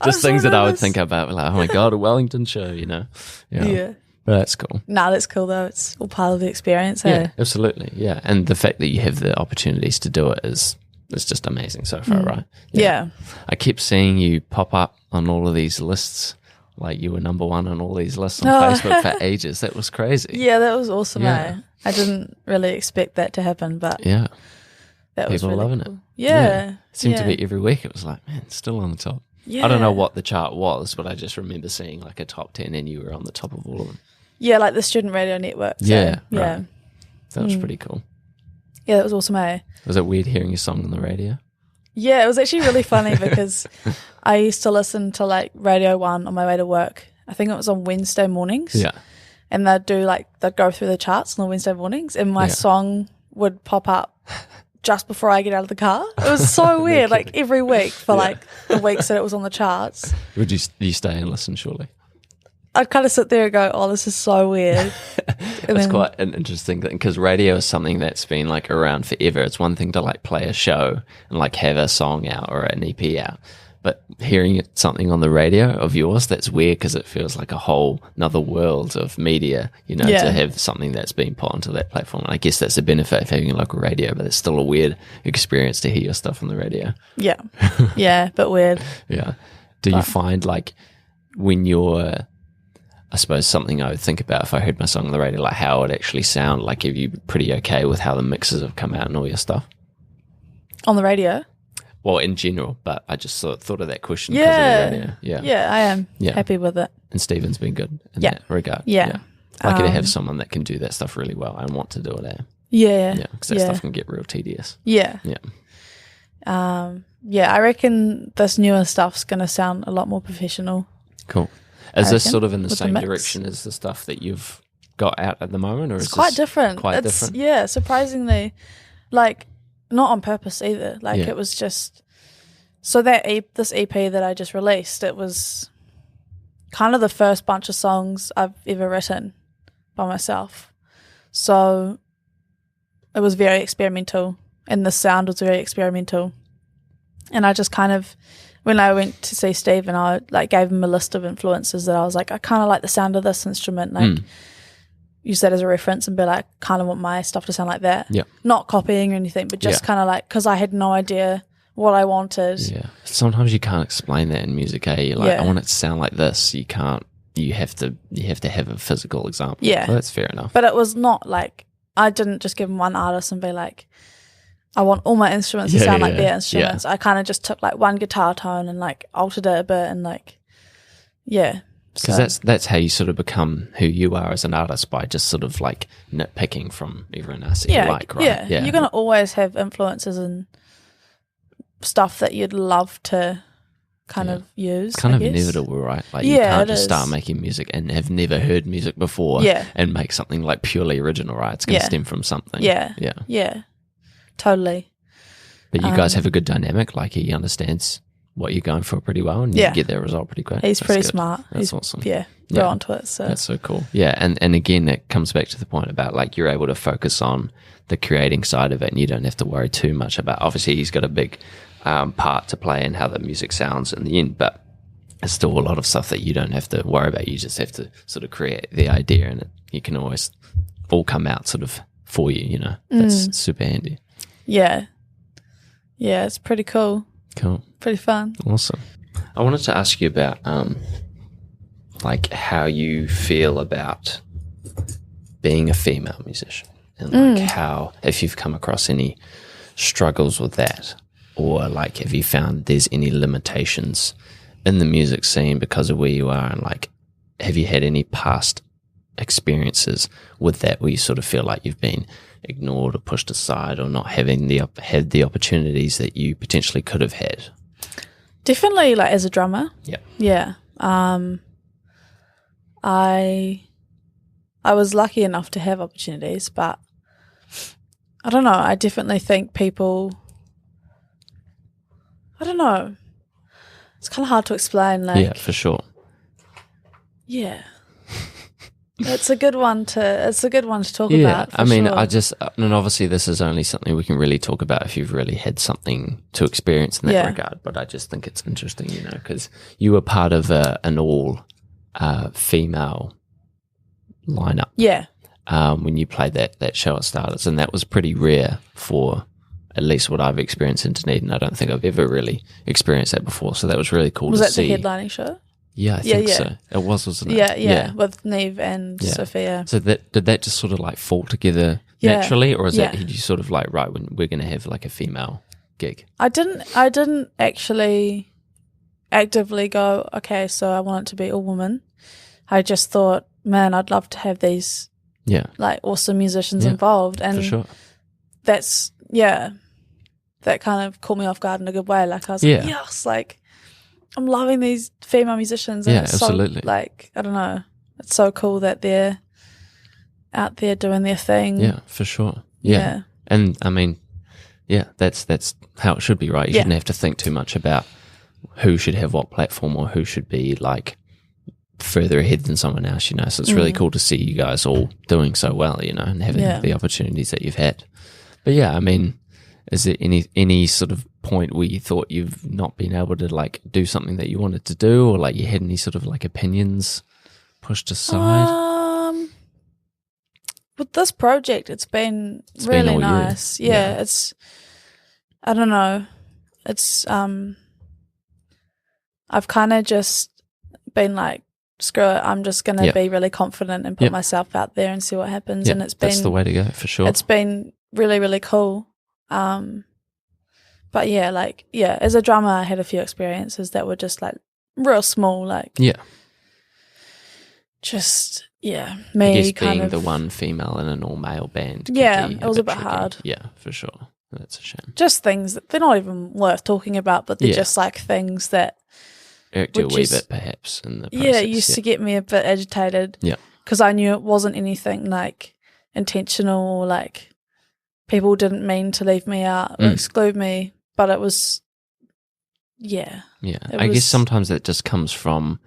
Just things that I would think about, like, oh my God, a Wellington show, Yeah. But that's cool. Nah, that's cool though. It's all part of the experience. Yeah, absolutely. Yeah. And the fact that you have the opportunities to do it is just amazing so far, right? Yeah. I kept seeing you pop up on all of these lists. Like you were number one on all these lists on Facebook for ages. That was crazy. Yeah, that was awesome. I didn't really expect that to happen, but that was people really loving cool. it. Yeah. It seemed to be every week. It was like, man, it's still on the top. Yeah. I don't know what the chart was, but I just remember seeing like a top 10 and you were on the top of all of them. Yeah, like the Student Radio Network. So, Right. Yeah. That was pretty cool. Yeah, that was awesome, Was it weird hearing your song on the radio? Yeah, it was actually really funny because I used to listen to like Radio 1 on my way to work. I think it was on Wednesday mornings. Yeah. And they'd go through the charts on the Wednesday mornings and my song would pop up just before I get out of the car. It was so weird, like every week for like the weeks that it was on the charts. Would you stay and listen, surely? I'd kind of sit there and go, oh, this is so weird. It's quite an interesting thing because radio is something that's been like around forever. It's one thing to like play a show and like have a song out or an EP out, but hearing something on the radio of yours, that's weird because it feels like a whole another world of media, to have something that's been put onto that platform. And I guess that's the benefit of having a local radio, but it's still a weird experience to hear your stuff on the radio. Yeah. Yeah, but weird. Yeah. Do you find like when you're, I suppose something I would think about if I heard my song on the radio, like how it actually sound, like are you pretty okay with how the mixes have come out and all your stuff? On the radio? Well, in general, but I just thought of that question because of the radio. Yeah. Yeah, I am happy with it. And Stephen's been good in that regard. Yeah. Lucky to have someone that can do that stuff really well and want to do it. Yeah. Yeah, because that stuff can get real tedious. Yeah. Yeah. I reckon this newer stuff's going to sound a lot more professional. Cool. Is this sort of in the same direction as the stuff that you've got out at the moment? Or is it's quite different. Quite different? Yeah, surprisingly. Like, not on purpose either. Like, it was just... So this EP that I just released, it was kind of the first bunch of songs I've ever written by myself. So it was very experimental, and the sound was very experimental. And I just kind of... When I went to see Steve and I like gave him a list of influences that I was like, I kind of like the sound of this instrument, like use that as a reference and be like, kind of want my stuff to sound like that. Yeah. Not copying or anything, but just kind of like, because I had no idea what I wanted. Yeah. Sometimes you can't explain that in music, eh? You're like, I want it to sound like this. You can't. You have to have a physical example. Yeah. Well, that's fair enough. But it was not like I didn't just give them one artist and be like, I want all my instruments to sound like their instruments. I kind of just took like one guitar tone and like altered it a bit and like, yeah. Because that's how you sort of become who you are as an artist, by just sort of like nitpicking from everyone else that you like, right? Yeah, you're going to always have influences and stuff that you'd love to kind of use. It's kind I of guess. inevitable, right? Like you can't just start making music and have never heard music before and make something like purely original, right? It's going to stem from something. Yeah, totally. But you guys have a good dynamic. Like he understands what you're going for pretty well, and you get that result pretty quick. He's pretty good. smart. That's awesome. Yeah, go onto it. So that's so cool. Yeah, and again, it comes back to the point about like you're able to focus on the creating side of it, and you don't have to worry too much about. Obviously, he's got a big part to play in how the music sounds in the end, but there's still a lot of stuff that you don't have to worry about. You just have to sort of create the idea, and you can always all come out sort of for you. You know, that's super handy. Yeah, it's pretty cool. Cool. Pretty fun. Awesome. I wanted to ask you about like how you feel about being a female musician, and like how, if you've come across any struggles with that, or like have you found there's any limitations in the music scene because of where you are, and like have you had any past experiences with that where you sort of feel like you've been ignored or pushed aside, or not having had the opportunities that you potentially could have had? Definitely, like as a drummer. Yeah. I was lucky enough to have opportunities, but I don't know. I definitely think people. I don't know. It's kind of hard to explain. Like, yeah, for sure. Yeah. It's a good one to talk about. Yeah, I mean, sure. and obviously this is only something we can really talk about if you've really had something to experience in that regard. But I just think it's interesting, you know, because you were part of an all female lineup. Yeah. When you played that show at Starters, and that was pretty rare for at least what I've experienced in Dunedin. I don't think I've ever really experienced that before, so that was really cool to see. Was that the headlining show? Yeah, I think so. It was, wasn't it? Yeah, with Neve and Sophia. So did that just sort of like fall together naturally, or is that you sort of like, right, when we're going to have like a female gig? I didn't actually actively go, okay, so I want it to be all women. I just thought, man, I'd love to have these like awesome musicians involved, and for sure. That's that kind of caught me off guard in a good way. Like I was like, yes, like I'm loving these female musicians. And it's absolutely. So, like, I don't know. It's so cool that they're out there doing their thing. Yeah, for sure. Yeah. And I mean, that's how it should be, right? You shouldn't have to think too much about who should have what platform or who should be like further ahead than someone else, you know. So it's really cool to see you guys all doing so well, you know, and having the opportunities that you've had. But yeah, I mean, is there any sort of point where you thought you've not been able to like do something that you wanted to do, or like you had any sort of like opinions pushed aside? With this project, it's been really nice. Yeah, it's, I don't know. It's, I've kind of just been like, screw it, I'm just going to be really confident and put myself out there and see what happens. And it's been, that's the way to go, for sure. It's been really, really cool. But as a drummer, I had a few experiences that were just like real small, like me I guess kind being of the one female in an all male band. It was a bit tricky. hard. Yeah, for sure. That's a shame. Just things that they're not even worth talking about, but they're just like things that irked you a wee bit, perhaps, in the process. Yeah, it used to get me a bit agitated. Yeah, because I knew it wasn't anything like intentional, or like people didn't mean to leave me out or exclude me, but it was, I guess sometimes that just comes from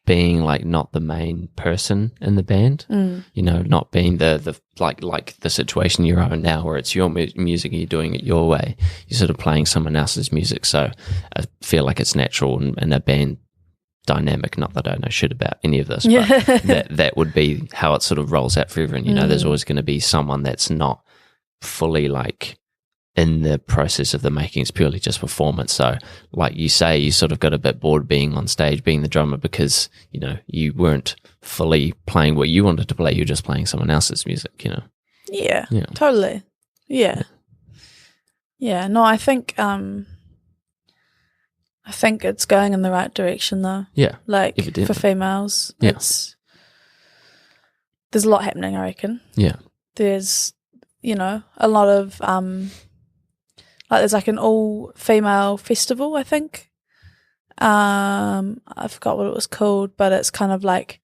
being like not the main person in the band, you know, not being the like the situation you're in now, where it's your music and you're doing it your way. You're sort of playing someone else's music, so I feel like it's natural in a band dynamic. Not that I know shit about any of this, but that would be how it sort of rolls out for everyone. You know, there's always going to be someone that's not fully like in the process of the making. It's purely just performance. So like you say, you sort of got a bit bored being on stage, being the drummer, because, you know, you weren't fully playing what you wanted to play. You're just playing someone else's music, you know. Yeah, Yeah. totally. Yeah. No, I think it's going in the right direction though. Yeah. Like Evidently. for females, Yeah. there's a lot happening, I reckon. Yeah. There's, a lot of there's like an all female festival, I think. I forgot what it was called, but it's kind of like,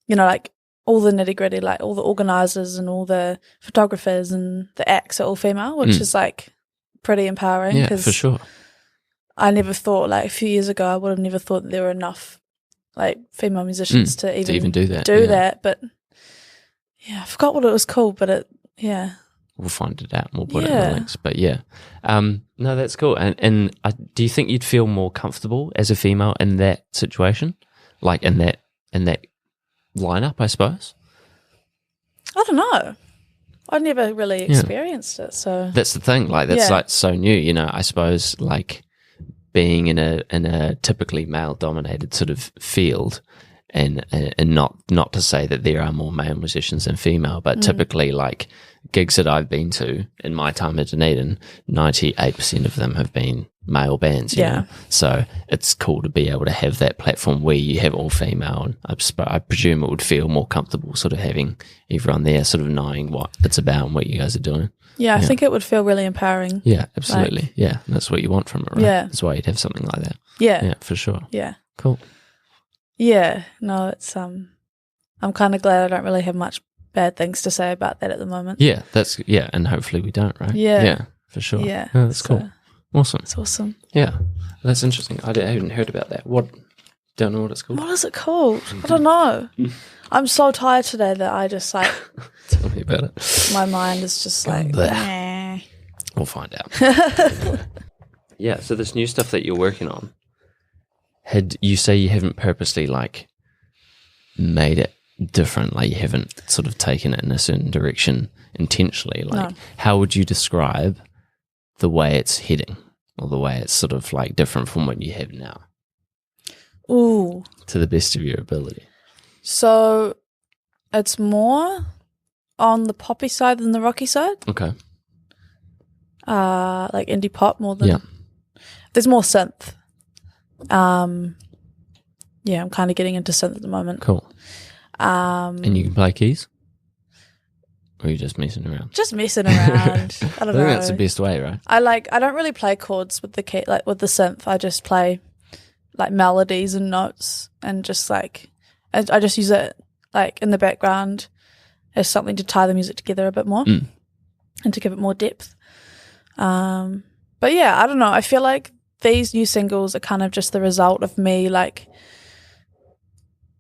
like all the nitty gritty, like all the organisers and all the photographers and the acts are all female, which is like pretty empowering. Yeah, for sure. I never thought, like a few years ago, I would have never thought that there were enough like female musicians to even do that. that. But yeah, I forgot what it was called, but we'll find it out and we'll put it in the links. But yeah, no, that's cool. And do you think you'd feel more comfortable as a female in that situation, like in that lineup? I suppose. I don't know. I've never really experienced it, so that's the thing. Like that's like so new. I suppose like being in a typically male dominated sort of field. And not to say that there are more male musicians than female, but typically like gigs that I've been to in my time at Dunedin, 98% of them have been male bands. You know? So it's cool to be able to have that platform where you have all female. And I presume it would feel more comfortable sort of having everyone there, sort of knowing what it's about and what you guys are doing. Yeah, I think it would feel really empowering. Yeah, absolutely. Like, that's what you want from it, right? Yeah. That's why you'd have something like that. Yeah, for sure. Yeah. Cool. Yeah, no, it's I'm kind of glad I don't really have much bad things to say about that at the moment. Yeah, and hopefully we don't, right? Yeah, for sure. Yeah, that's cool. Awesome. It's awesome. Yeah, that's interesting. I hadn't heard about that. Don't know what it's called. What is it called? I don't know. I'm so tired today that I just like. Tell me about it. My mind is just like. Nah. We'll find out. Yeah. So this new stuff that you're working on. You say you haven't purposely like made it different, like you haven't sort of taken it in a certain direction intentionally. Like, how would you describe the way it's heading, or the way it's sort of like different from what you have now? Ooh, to the best of your ability. So, it's more on the poppy side than the rocky side. Okay. Like indie pop more than. Yeah. There's more synth. Yeah, I'm kind of getting into synth at the moment. Cool. And you can play keys? Or are you just messing around? Just messing around. I don't know. I think that's the best way, right? I don't really play chords with the key, like with the synth. I just play like melodies and notes, and just like I just use it like in the background as something to tie the music together a bit more and to give it more depth. But yeah, I don't know. I feel like these new singles are kind of just the result of me like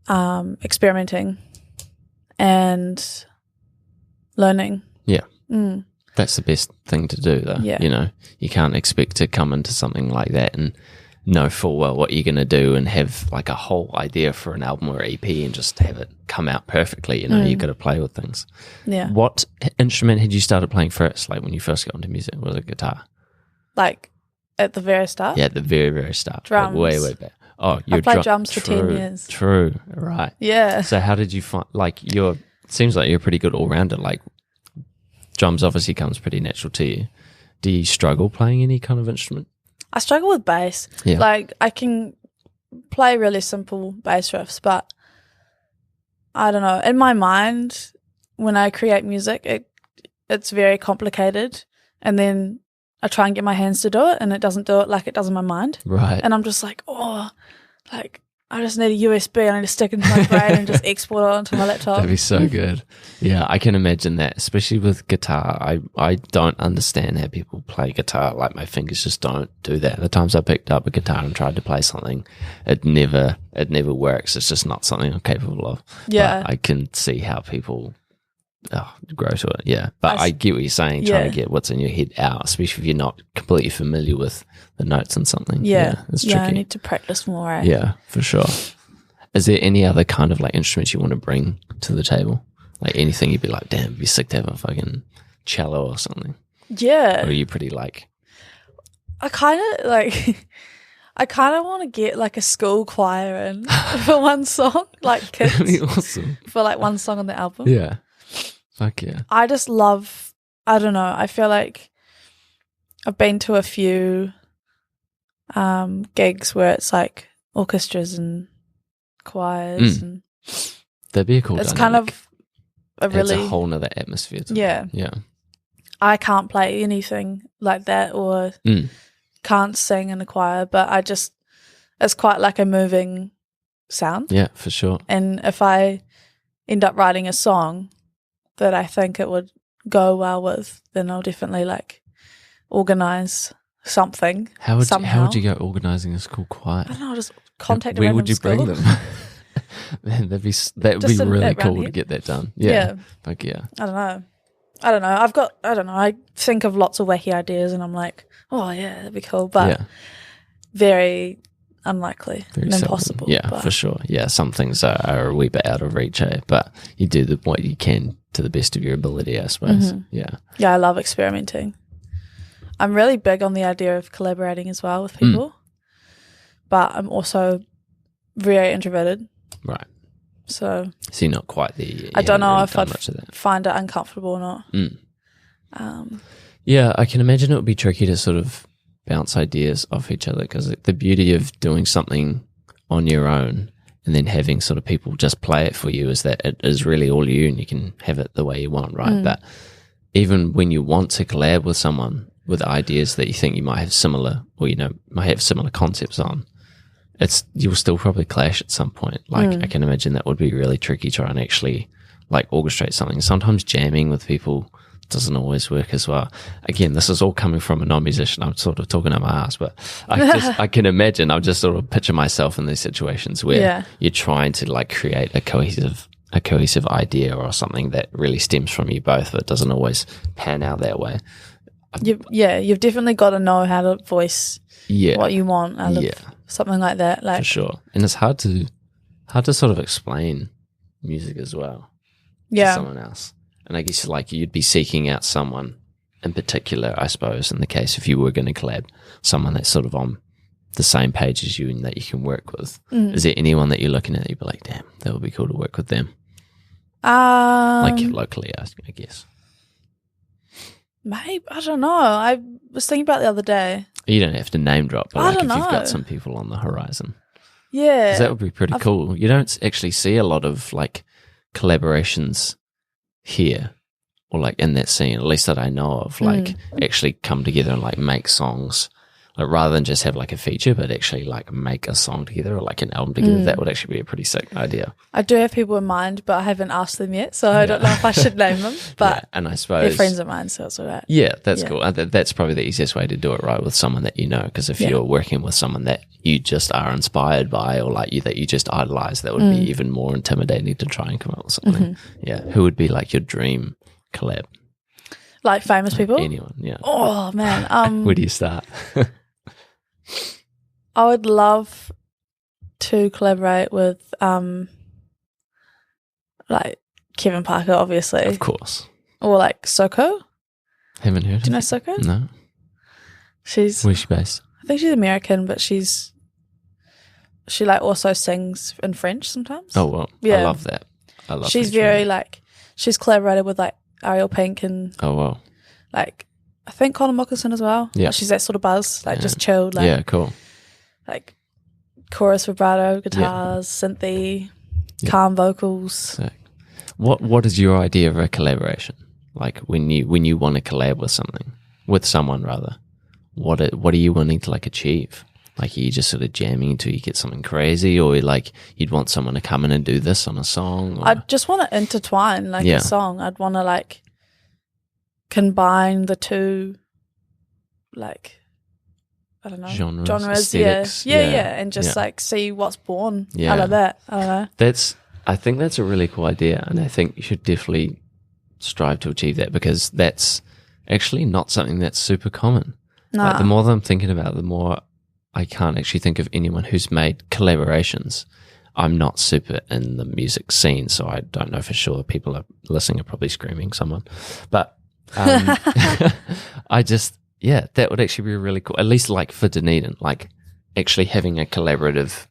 experimenting and learning. Yeah. That's the best thing to do though. Yeah. You can't expect to come into something like that and know full well what you're going to do and have like a whole idea for an album or EP and just have it come out perfectly. You've got to play with things. Yeah. What instrument had you started playing first, like when you first got into music? Was it guitar? Like at the very start? Yeah, at the very, very start. Drums. Like way back. Oh, I played drums for 10 years. True, right. Yeah. So how did you find, like, seems like you're a pretty good all-rounder, like, drums obviously comes pretty natural to you. Do you struggle playing any kind of instrument? I struggle with bass. Yeah. Like, I can play really simple bass riffs, but I don't know. In my mind, when I create music, it's very complicated, and then I try and get my hands to do it, and it doesn't do it like it does in my mind. Right. And I'm just like, like, I just need a USB. I need to stick it into my brain and just export it onto my laptop. That'd be so good. Yeah, I can imagine that, especially with guitar. I don't understand how people play guitar. Like, my fingers just don't do that. The times I picked up a guitar and tried to play something, it never works. It's just not something I'm capable of. Yeah. But I can see how people grow to it. Yeah. But I get what you're saying, trying to get what's in your head out, especially if you're not completely familiar with the notes and something. Yeah. It's tricky. I need to practice more. Eh? Yeah, for sure. Is there any other kind of like instruments you want to bring to the table? Like anything you'd be like, damn, it'd be sick to have a fucking cello or something. Yeah. Or are you pretty like... I kind of want to get like a school choir in for one song, like kids. That'd be awesome. For like one song on the album. Yeah. Fuck yeah. I just love, I don't know, I feel like I've been to a few gigs where it's like orchestras and choirs and That'd be a cool it's dynamic. kind of a really It's a whole nother atmosphere to Yeah. it. Yeah. I can't play anything like that or can't sing in a choir, but it's quite like a moving sound. Yeah, for sure. And if I end up writing a song that I think it would go well with, then I'll definitely like organize something. How would somehow. you go organising a school choir? I don't know, just contact a Where random would you school. bring them? Man, that would be Just really around cool here. to get that done. Yeah. Yeah. Fuck yeah. I don't know. I think of lots of wacky ideas and I'm like, oh yeah, that'd be cool. But yeah. very unlikely Very and seldom. impossible. Yeah, but for sure. Yeah, some things are a wee bit out of reach, but you do what you can to the best of your ability, I suppose. Yeah. Yeah, I love experimenting. I'm really big on the idea of collaborating as well with people. But I'm also very introverted. Right. So you're not quite the. I don't know really if done I'd much of that. find it uncomfortable or not. Yeah, I can imagine it would be tricky to sort of bounce ideas off each other because the beauty of doing something on your own and then having sort of people just play it for you is that it is really all you and you can have it the way you want, right? But even when you want to collab with someone with ideas that you think you might have similar or, might have similar concepts on, you'll still probably clash at some point. Like I can imagine that would be really tricky trying to actually like orchestrate something. Sometimes jamming with people doesn't always work as well. Again, this is all coming from a non-musician. I'm sort of talking out my ass, but I can imagine. I'm just sort of picture myself in these situations where you're trying to like create a cohesive idea or something that really stems from you both, but it doesn't always pan out that way. You've definitely got to know how to voice what you want out of something like that. Like for sure. And it's hard to sort of explain music as well to someone else. And I guess like you'd be seeking out someone in particular, I suppose, in the case if you were going to collab, someone that's sort of on the same page as you and that you can work with. Is there anyone that you're looking at you'd be like, damn, that would be cool to work with them? Like locally, I guess. Maybe, I don't know. I was thinking about it the other day. You don't have to name drop, but I like if don't you've know. got some people on the horizon. Yeah. 'Cause that would be pretty cool. You don't actually see a lot of like collaborations here or like in that scene, at least that I know of, like actually come together and like make songs. Like rather than just have like a feature, but actually like make a song together or like an album together. That would actually be a pretty sick idea. I do have people in mind, but I haven't asked them yet, so I don't know if I should name them. But and I suppose they're friends of mine, so it's all right. Yeah, that's cool. That's probably the easiest way to do it, right? With someone that you know, because if you're working with someone that you just are inspired by, or like that you just idolize, that would be even more intimidating to try and come up with something. Yeah, who would be like your dream collab? Like famous people? Anyone? Yeah. Oh man, Where do you start? I would love to collaborate with like Kevin Parker, obviously, Of course. or like Soko. Haven't heard. Do you know of Soko? it. No. She's, Where's she based? I think she's American, but she like also sings in French sometimes. Oh well, I Yeah. love that. I love. She's French very music. like, she's collaborated with like Ariel Pink and Oh well. like I think Colin Mockelson as well. Yeah. Like, she's that sort of buzz, like just chilled, like Yeah, cool. like chorus vibrato, guitars, synthy, calm vocals. Sick. What is your idea of a collaboration? Like when you want to collab with someone rather, what are you wanting to like achieve? Like are you just sort of jamming until you get something crazy, or like you'd want someone to come in and do this on a song? Or? I just want to intertwine like a song. I'd want to like combine the two, like I don't know, genres, aesthetics, and just like see what's born out of that. I don't know. I think that's a really cool idea, and I think you should definitely strive to achieve that because that's actually not something that's super common. Nah. Like, the more that I'm thinking about it, the more I can't actually think of anyone who's made collaborations. I'm not super in the music scene, so I don't know for sure. People are listening are probably screaming someone, but I just that would actually be really cool. At least like for Dunedin, like actually having a collaborative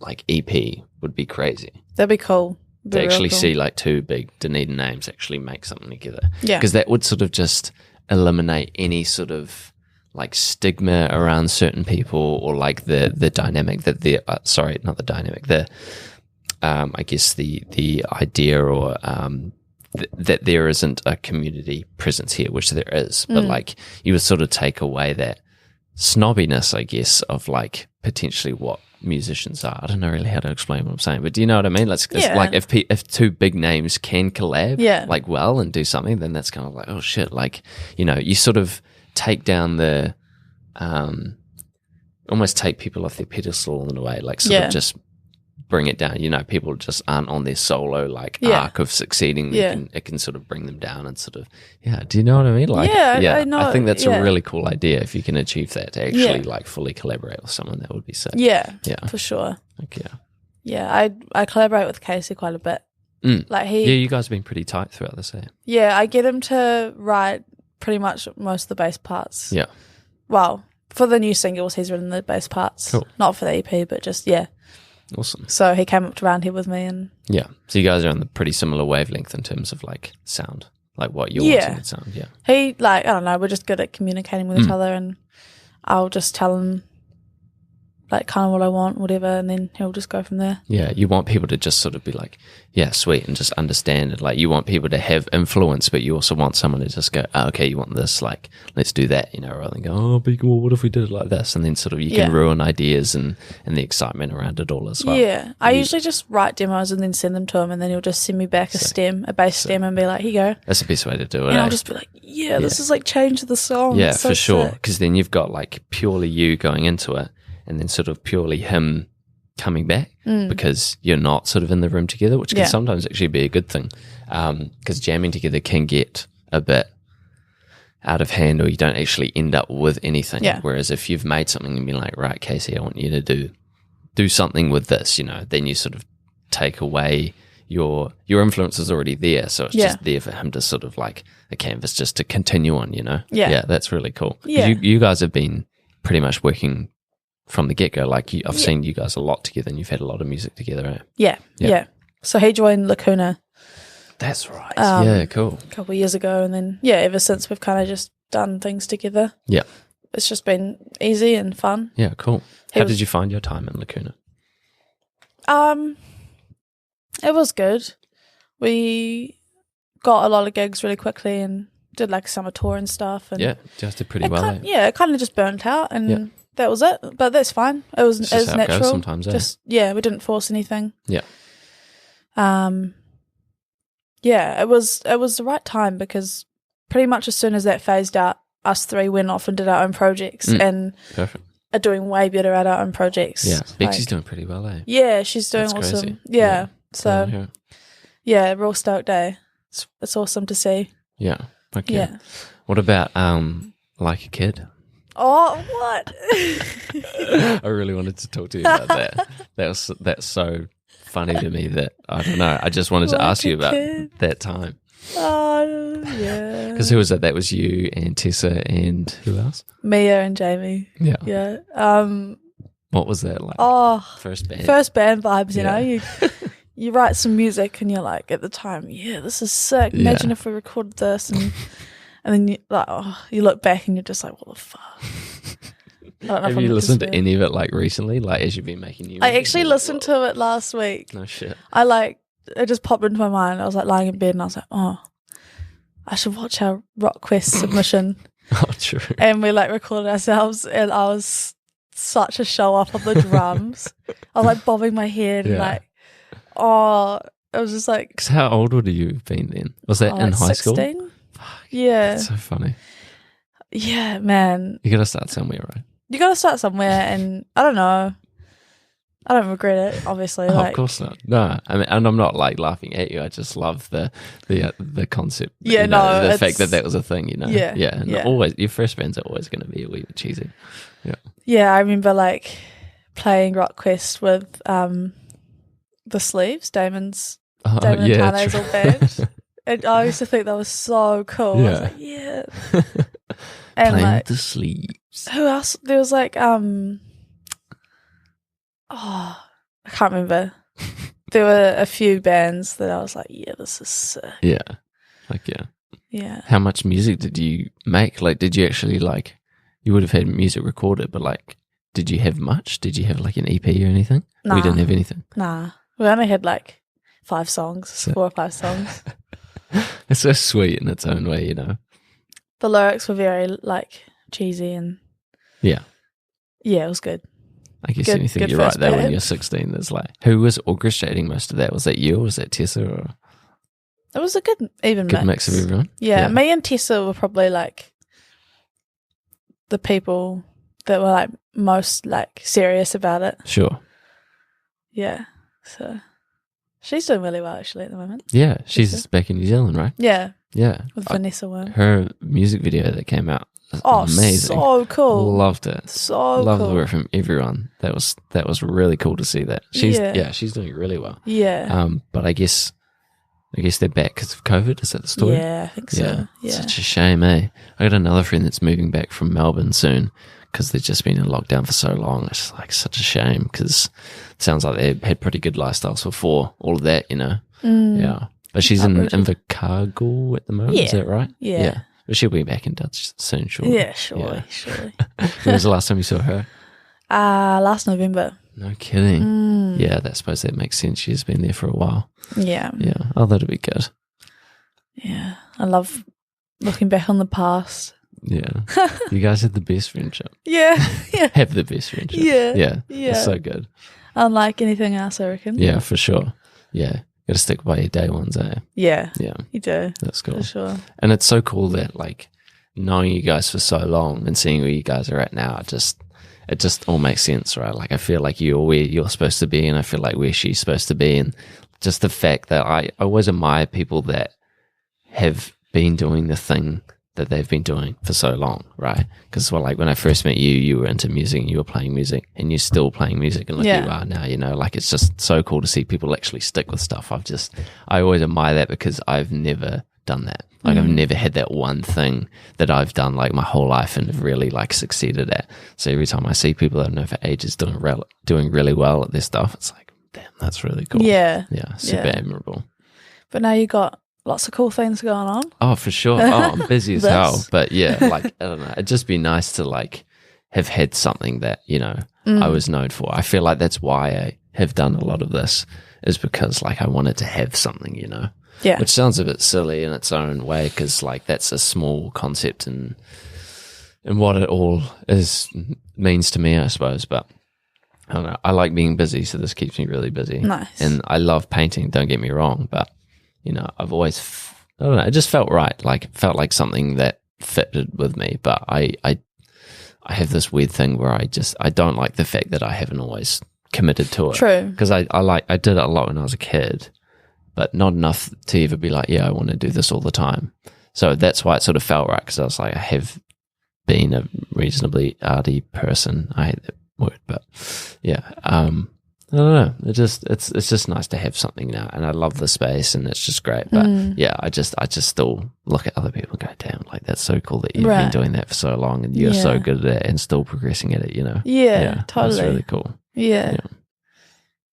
like EP would be crazy. That'd be cool. to real actually cool. see like two big Dunedin names actually make something together. Yeah. Because that would sort of just eliminate any sort of like stigma around certain people, or like the dynamic that sorry, not the dynamic, I guess the idea, or that there isn't a community presence here, which there is, but like you would sort of take away that snobbiness, I guess, of like potentially what musicians are. I don't know really how to explain what I'm saying, but do you know what I mean? It's like if two big names can collab like well and do something, then that's kind of like, oh shit, like, you know, you sort of take down the almost take people off their pedestal in a way, like sort of just bring it down. You know, people just aren't on their solo like arc of succeeding. It can sort of bring them down and sort of, do you know what I mean? Like, I know. I think that's a really cool idea if you can achieve that, to actually like fully collaborate with someone. That would be sick. Yeah, for sure. Like, I collaborate with Casey quite a bit. Like you guys have been pretty tight throughout this, eh? Yeah, I get him to write pretty much most of the bass parts. Yeah. Well, for the new singles, he's written the bass parts. Cool. Not for the EP, but just Awesome. So he came up to Round here with me, and so you guys are on the pretty similar wavelength in terms of like sound, like what you're wanting to sound. He, like, I don't know, we're just good at communicating with each other, and I'll just tell him like kind of what I want, whatever, and then he'll just go from there. Yeah, you want people to just sort of be like, yeah, sweet, and just understand it. Like, you want people to have influence, but you also want someone to just go, oh, okay, you want this, like, let's do that, you know, rather than go, oh, but well, what if we did it like this? And then sort of you can ruin ideas and the excitement around it all as well. Yeah, I usually just write demos and then send them to him, and then he'll just send me back a bass stem, and be like, here you go. That's the best way to do it. And I'll just be like, this is like change the song. Yeah, it's so for sure. sick. Because then you've got like purely you going into it, and then sort of purely him coming back, because you're not sort of in the room together, which can sometimes actually be a good thing, because jamming together can get a bit out of hand, or you don't actually end up with anything. Whereas if you've made something and been like, right, Casey, I want you to do something with this, you know, then you sort of take away your influence is already there, so it's just there for him to sort of like a canvas just to continue on, you know. Yeah, that's really cool. 'Cause you guys have been pretty much working from the get-go, like I've seen you guys a lot together, and you've had a lot of music together, right? Yeah. So he joined Lacuna. That's right. Yeah, cool. A couple of years ago, and then ever since we've kind of just done things together. Yeah. It's just been easy and fun. Yeah, cool. How did you find your time in Lacuna? It was good. We got a lot of gigs really quickly and did like a summer tour and stuff, and just did pretty well. It kind of just burnt out, and that was it. But that's fine. It was natural. It goes sometimes, just we didn't force anything. Yeah. It was the right time, because pretty much as soon as that phased out, us three went off and did our own projects, and perfect. Are doing way better at our own projects. Yeah, Bexy's doing pretty well, eh? Yeah, she's doing That's awesome. crazy. Yeah. So yeah, real stoked day. It's awesome to see. Yeah. Okay. Yeah. What about Like a Kid? Oh, what? I really wanted to talk to you about that. That's so funny to me that I don't know. I just wanted to ask you about that time. Oh, yeah. Because who was that? That was you and Tessa and who else? Mia and Jamie. Yeah. Yeah. What was that like? Oh, first band vibes. You know, you write some music and you're like, at the time, this is sick. Imagine if we recorded this, and then you look back and you're just like, what the fuck? I don't know. Have you listened to any of it like recently, like as you've been making new music? I actually listened to it last week. No shit. It just popped into my mind. I was like lying in bed and I was like, oh, I should watch our Rock Quest submission. Oh, true. And we like recorded ourselves, and I was such a show off of the drums. I was like bobbing my head and like, it was just like. Because how old would you have been then? Was that in high 16? school? Yeah. That's so funny. Yeah, man. You got to start somewhere, right? You got to start somewhere, and I don't know. I don't regret it, obviously. Of course not. No, I mean, and I'm not like laughing at you. I just love the concept. Yeah, the fact that was a thing. You know. Yeah, and always your first bands are always going to be a wee bit cheesy. Yeah. Yeah, I remember like playing Rock Quest with the Sleeves, Damon and Tane's old band, and I used to think that was so cool. I was like, and playing like the Sleeves. Who else? There was like I can't remember. there were a few bands that I was like, yeah, this is sick. Yeah. Like, yeah. Yeah. How much music did you make? Like, did you actually, like, you would have had music recorded, but, like, did you have much? Did you have, like, an EP or anything? Nah. We didn't have anything. Nah. We only had like 5 songs, 4 or 5 songs. It's so sweet in its own way, you know? The lyrics were very, like, cheesy and Yeah. yeah, it was good. I guess Good- anything good you write first there when band. you're 16, there's like, who was orchestrating most of that? Was that you or was that Tessa or It was a good even good mix of everyone? Yeah, me and Tessa were probably like the people that were like most like serious about it. Sure. Yeah. So she's doing really well actually at the moment. Yeah, she's Tessa. back in New Zealand, right? Yeah. Yeah. With Vanessa Worm. Her music video that came out was Oh, amazing. so cool. Loved it. So Loved cool. the work from everyone. That was really cool to see that. She's Yeah. she's doing really well. Yeah. But I guess they're back because of COVID. Is that the story? Yeah, I think so. Yeah. Such a shame, eh? I got another friend that's moving back from Melbourne soon because they've just been in lockdown for so long. It's like such a shame because it sounds like they had pretty good lifestyles before all of that, you know? Yeah. But she's in Invercargill at the moment, is Yeah. that right? Yeah. But she'll be back in Dutch soon, sure. Yeah, surely. When was the last time you saw her? Last November. No kidding. Yeah, I suppose that makes sense. She's been there for a while. Yeah. Yeah. Oh, that'll be good. Yeah. I love looking back on the past. Yeah. You guys had the best friendship. Yeah. Yeah. Have the best friendship. Yeah. Yeah. Yeah. It's so good. Unlike anything else, I reckon. Yeah, for sure. Yeah. Got to stick by your day ones, eh? Yeah. Yeah. You do. That's cool. For sure. And it's so cool that, like, knowing you guys for so long and seeing where you guys are at now, it just all makes sense, right? Like, I feel like you're where you're supposed to be, and I feel like where she's supposed to be. And just the fact that I always admire people that have been doing the thing that they've been doing for so long, right? Because, well, like, when I first met you, you were into music and you were playing music and you're still playing music, and look Yeah. you are now, you know? Like, it's just so cool to see people actually stick with stuff. I always admire that because I've never done that. Like, I've never had that one thing that I've done like my whole life and have really like succeeded at. So every time I see people that I've known for ages doing really well at their stuff, it's like, damn, that's really cool. Yeah. Yeah, super Yeah. admirable. But now you got lots of cool things going on. Oh, for sure. Oh, I'm busy as This. hell. But yeah, like, I don't know. It'd just be nice to like have had something that, you know, I was known for. I feel like that's why I have done a lot of this, is because like I wanted to have something, you know. Yeah. Which sounds a bit silly in its own way, because like that's a small concept in what it all means to me, I suppose. But I don't know. I like being busy, so this keeps me really busy. Nice. And I love painting. Don't get me wrong, but you know, I've always I don't know. It just felt right. Like it felt like something that fitted with me. But I have this weird thing where I don't like the fact that I haven't always committed to it. True. Because I did it a lot when I was a kid, but not enough to ever be like, yeah, I want to do this all the time. So that's why it sort of felt right, because I was like, I have been a reasonably arty person. I hate that word, but yeah. I don't know. It's just nice to have something now, and I love the space, and it's just great. But yeah, I just still look at other people and go, damn, like that's so cool that you've been Right. doing that for so long, and you're so Yeah. good at it and still progressing at it. You know? Yeah, totally. That's really cool. Yeah.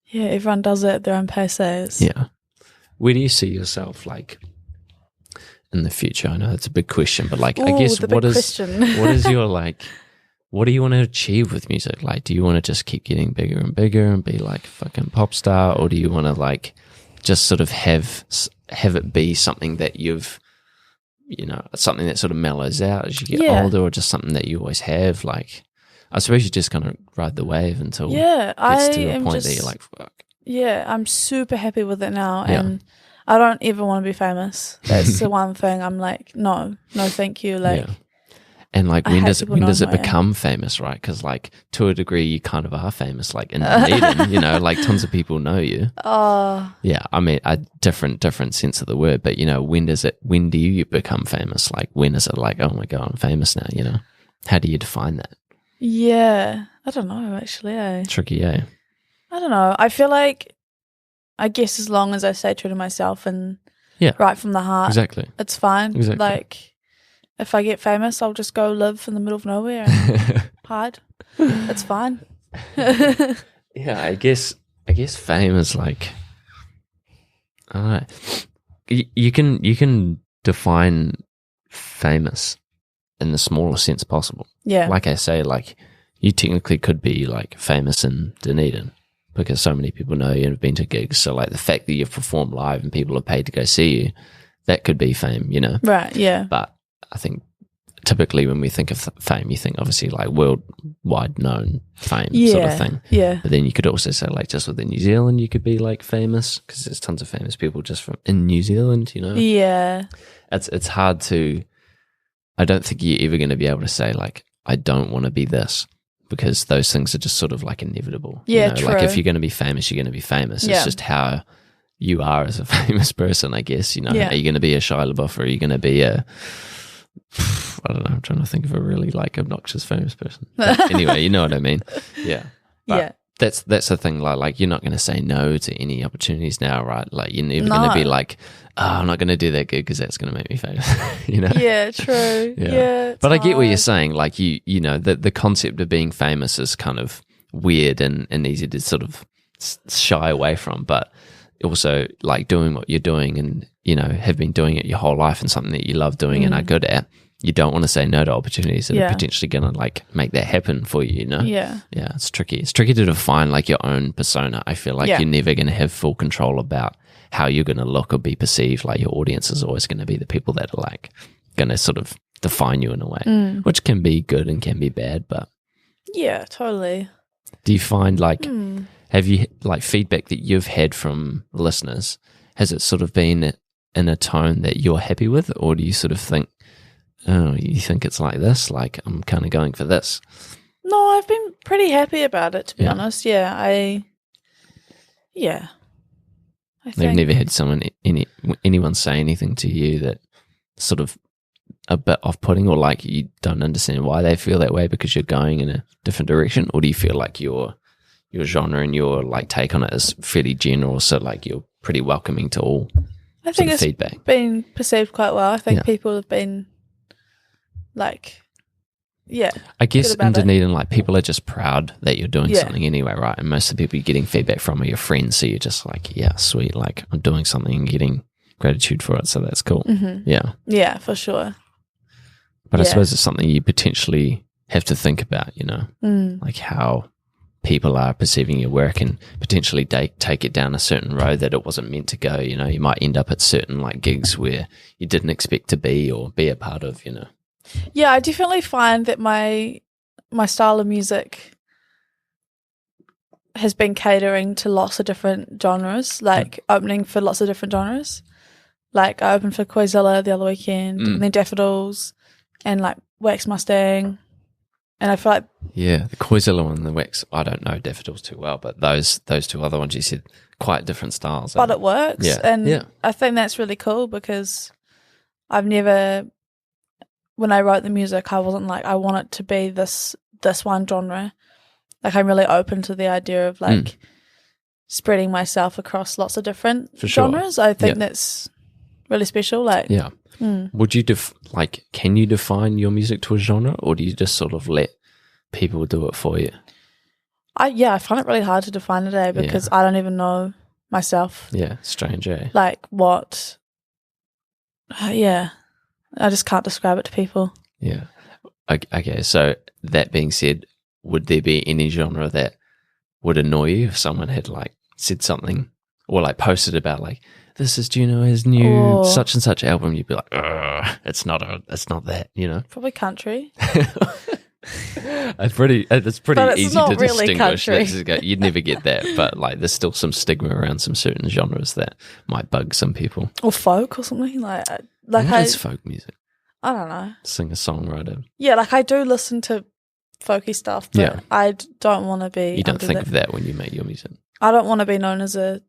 Yeah, everyone does it at their own pace. Yeah. Where do you see yourself like in the future? I know that's a big question, but like, I Ooh, guess the big question. what is your like, what do you want to achieve with music? Like, do you want to just keep getting bigger and bigger and be like a fucking pop star, or do you want to like just sort of have it be something that you've, you know, something that sort of mellows out as you get Yeah. older, or just something that you always have? Like, I suppose you just kind of ride the wave until Yeah, it gets I to a am point just, that you're like, fuck. yeah, I'm super happy with it now, Yeah. and I don't ever want to be famous. That's the one thing I'm like, no, thank you. Like, Yeah. And like, I when hate does people knowing it who I am. become famous, right? Because like, to a degree, you kind of are famous. Like in Dunedin, you know, like tons of people know you. oh, Yeah, I mean, a different sense of the word. But you know, when do you become famous? Like, when is it like, oh my god, I'm famous now? You know, how do you define that? yeah, I don't know actually. Tricky, eh? I don't know. I feel like, I guess as long as I stay true to myself and Yeah. right from the heart, Exactly. it's fine. Exactly. Like, if I get famous, I'll just go live in the middle of nowhere and hide. It's fine. Yeah, I guess fame is like, All right. You can define famous in the smallest sense possible. Yeah. Like I say, like you technically could be like famous in Dunedin because so many people know you and have been to gigs. So like the fact that you've performed live and people have paid to go see you, that could be fame, you know? Right, yeah. But I think typically when we think of fame, you think obviously like worldwide known fame sort of thing. Yeah. But then you could also say like just within New Zealand, you could be like famous because there's tons of famous people just from in New Zealand, you know? Yeah. It's hard to, I don't think you're ever going to be able to say like, I don't want to be this because those things are just sort of like inevitable. Yeah, you know? true. Like if you're going to be famous, you're going to be famous. Yeah. It's just how you are as a famous person, I guess, you know? Yeah. Are you going to be a Shia LaBeouf or are you going to be a, I don't know, I'm trying to think of a really like obnoxious famous person. But anyway, you know what I mean? Yeah. But Yeah. That's the thing, like you're not going to say no to any opportunities now, right? Like you're never going to be like, oh, I'm not going to do that gig because that's going to make me famous, you know? Yeah, true. Yeah. But I get what you're hard. saying. Like you know, the concept of being famous is kind of weird and easy to sort of shy away from. But also like doing what you're doing and, you know, have been doing it your whole life and something that you love doing and are good at, you don't want to say no to opportunities that are potentially going to like make that happen for you, you know? Yeah. Yeah, it's tricky. It's tricky to define like your own persona. I feel like you're never going to have full control about how you're going to look or be perceived. Like your audience is always going to be the people that are like going to sort of define you in a way, which can be good and can be bad. But yeah, totally. do you find like, have you like feedback that you've had from listeners? Has it sort of been in a tone that you're happy with, or do you sort of think, oh, you think it's like this? Like I'm kind of going for this. No, I've been pretty happy about it, to be honest. Yeah, I They've think never had anyone say anything to you that sort of a bit off-putting, or like you don't understand why they feel that way because you're going in a different direction, or do you feel like your genre and your like take on it is fairly general, so like you're pretty welcoming to all I think it's feedback? been perceived quite well. I think people have been like, I guess good about in it. Dunedin, like people are just proud that you're doing something anyway, right? And most of the people you're getting feedback from are your friends, so you're just like, yeah, sweet, like I'm doing something and getting gratitude for it, so that's cool. Yeah, for sure. But I suppose it's something you potentially have to think about, you know, like how people are perceiving your work and potentially take it down a certain road that it wasn't meant to go. You know, you might end up at certain like gigs where you didn't expect to be or be a part of, you know. Yeah, I definitely find that my style of music has been catering to lots of different genres, like opening for lots of different genres. Like I opened for Koizilla the other weekend, and then Daffodils, and like Wax Mustang, and I feel like the Koizilla one and the Wax, I don't know Daffodils too well, but those two other ones you said, quite different styles. but it works, and Yeah. I think that's really cool because I've never, when I wrote the music, I wasn't like I want it to be this one genre. Like I'm really open to the idea of like spreading myself across lots of different genres. I think that's really special. Like would you can you define your music to a genre, or do you just sort of let people do it for you? I find it really hard to define today because I don't even know myself. Yeah, strange, eh? Like what? I just can't describe it to people. Yeah. Okay, so that being said, would there be any genre that would annoy you if someone had like said something or like posted about like, this is Juno Is new such and such album? You'd be like, it's not that, you know? Probably country. It's pretty But it's easy not to really distinguish. country. You'd never get that, but like there's still some stigma around some certain genres that might bug some people. Or folk or something like What is folk music? I don't know. Singer-songwriter. Yeah, like I do listen to folky stuff, but I don't want to be. You don't think of that when you make your music, I don't want to be known as a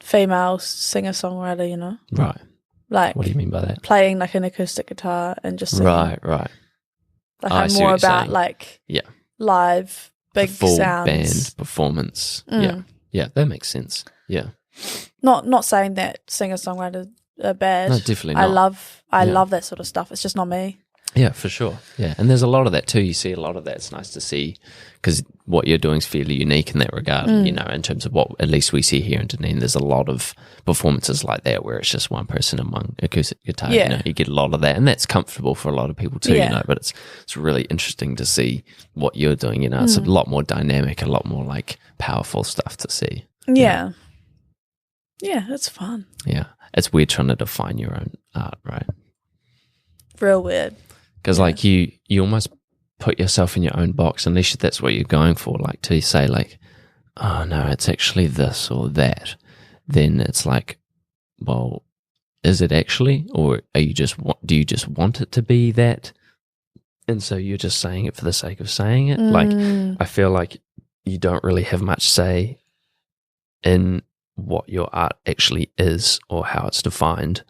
female singer-songwriter, you know? right? Like, What do you mean by that? playing like an acoustic guitar and just singing. Right. Like I I'm see more what you're about saying. like Yeah. live big The full sounds. band performance. Yeah, that makes sense. Yeah, Not saying that singer-songwriters are bad. no, definitely I not. love that sort of stuff. It's just not me. Yeah, for sure. Yeah, and there's a lot of that too. You see a lot of that. It's nice to see because what you're doing is fairly unique in that regard. You know, in terms of what at least we see here in Dunedin, there's a lot of performances like that where it's just one person and one acoustic guitar. Yeah. You know, you get a lot of that, and that's comfortable for a lot of people too. Yeah. You know, but it's really interesting to see what you're doing. You know, it's a lot more dynamic, a lot more like powerful stuff to see. Yeah. Yeah, it's fun. Yeah, it's weird trying to define your own art, right? Real weird. Because like you almost put yourself in your own box unless that's what you're going for. Like to say like, oh no, it's actually this or that. Then it's like, well, is it actually, or are you just do you just want it to be that? And so you're just saying it for the sake of saying it. Like I feel like you don't really have much say in what your art actually is or how it's defined.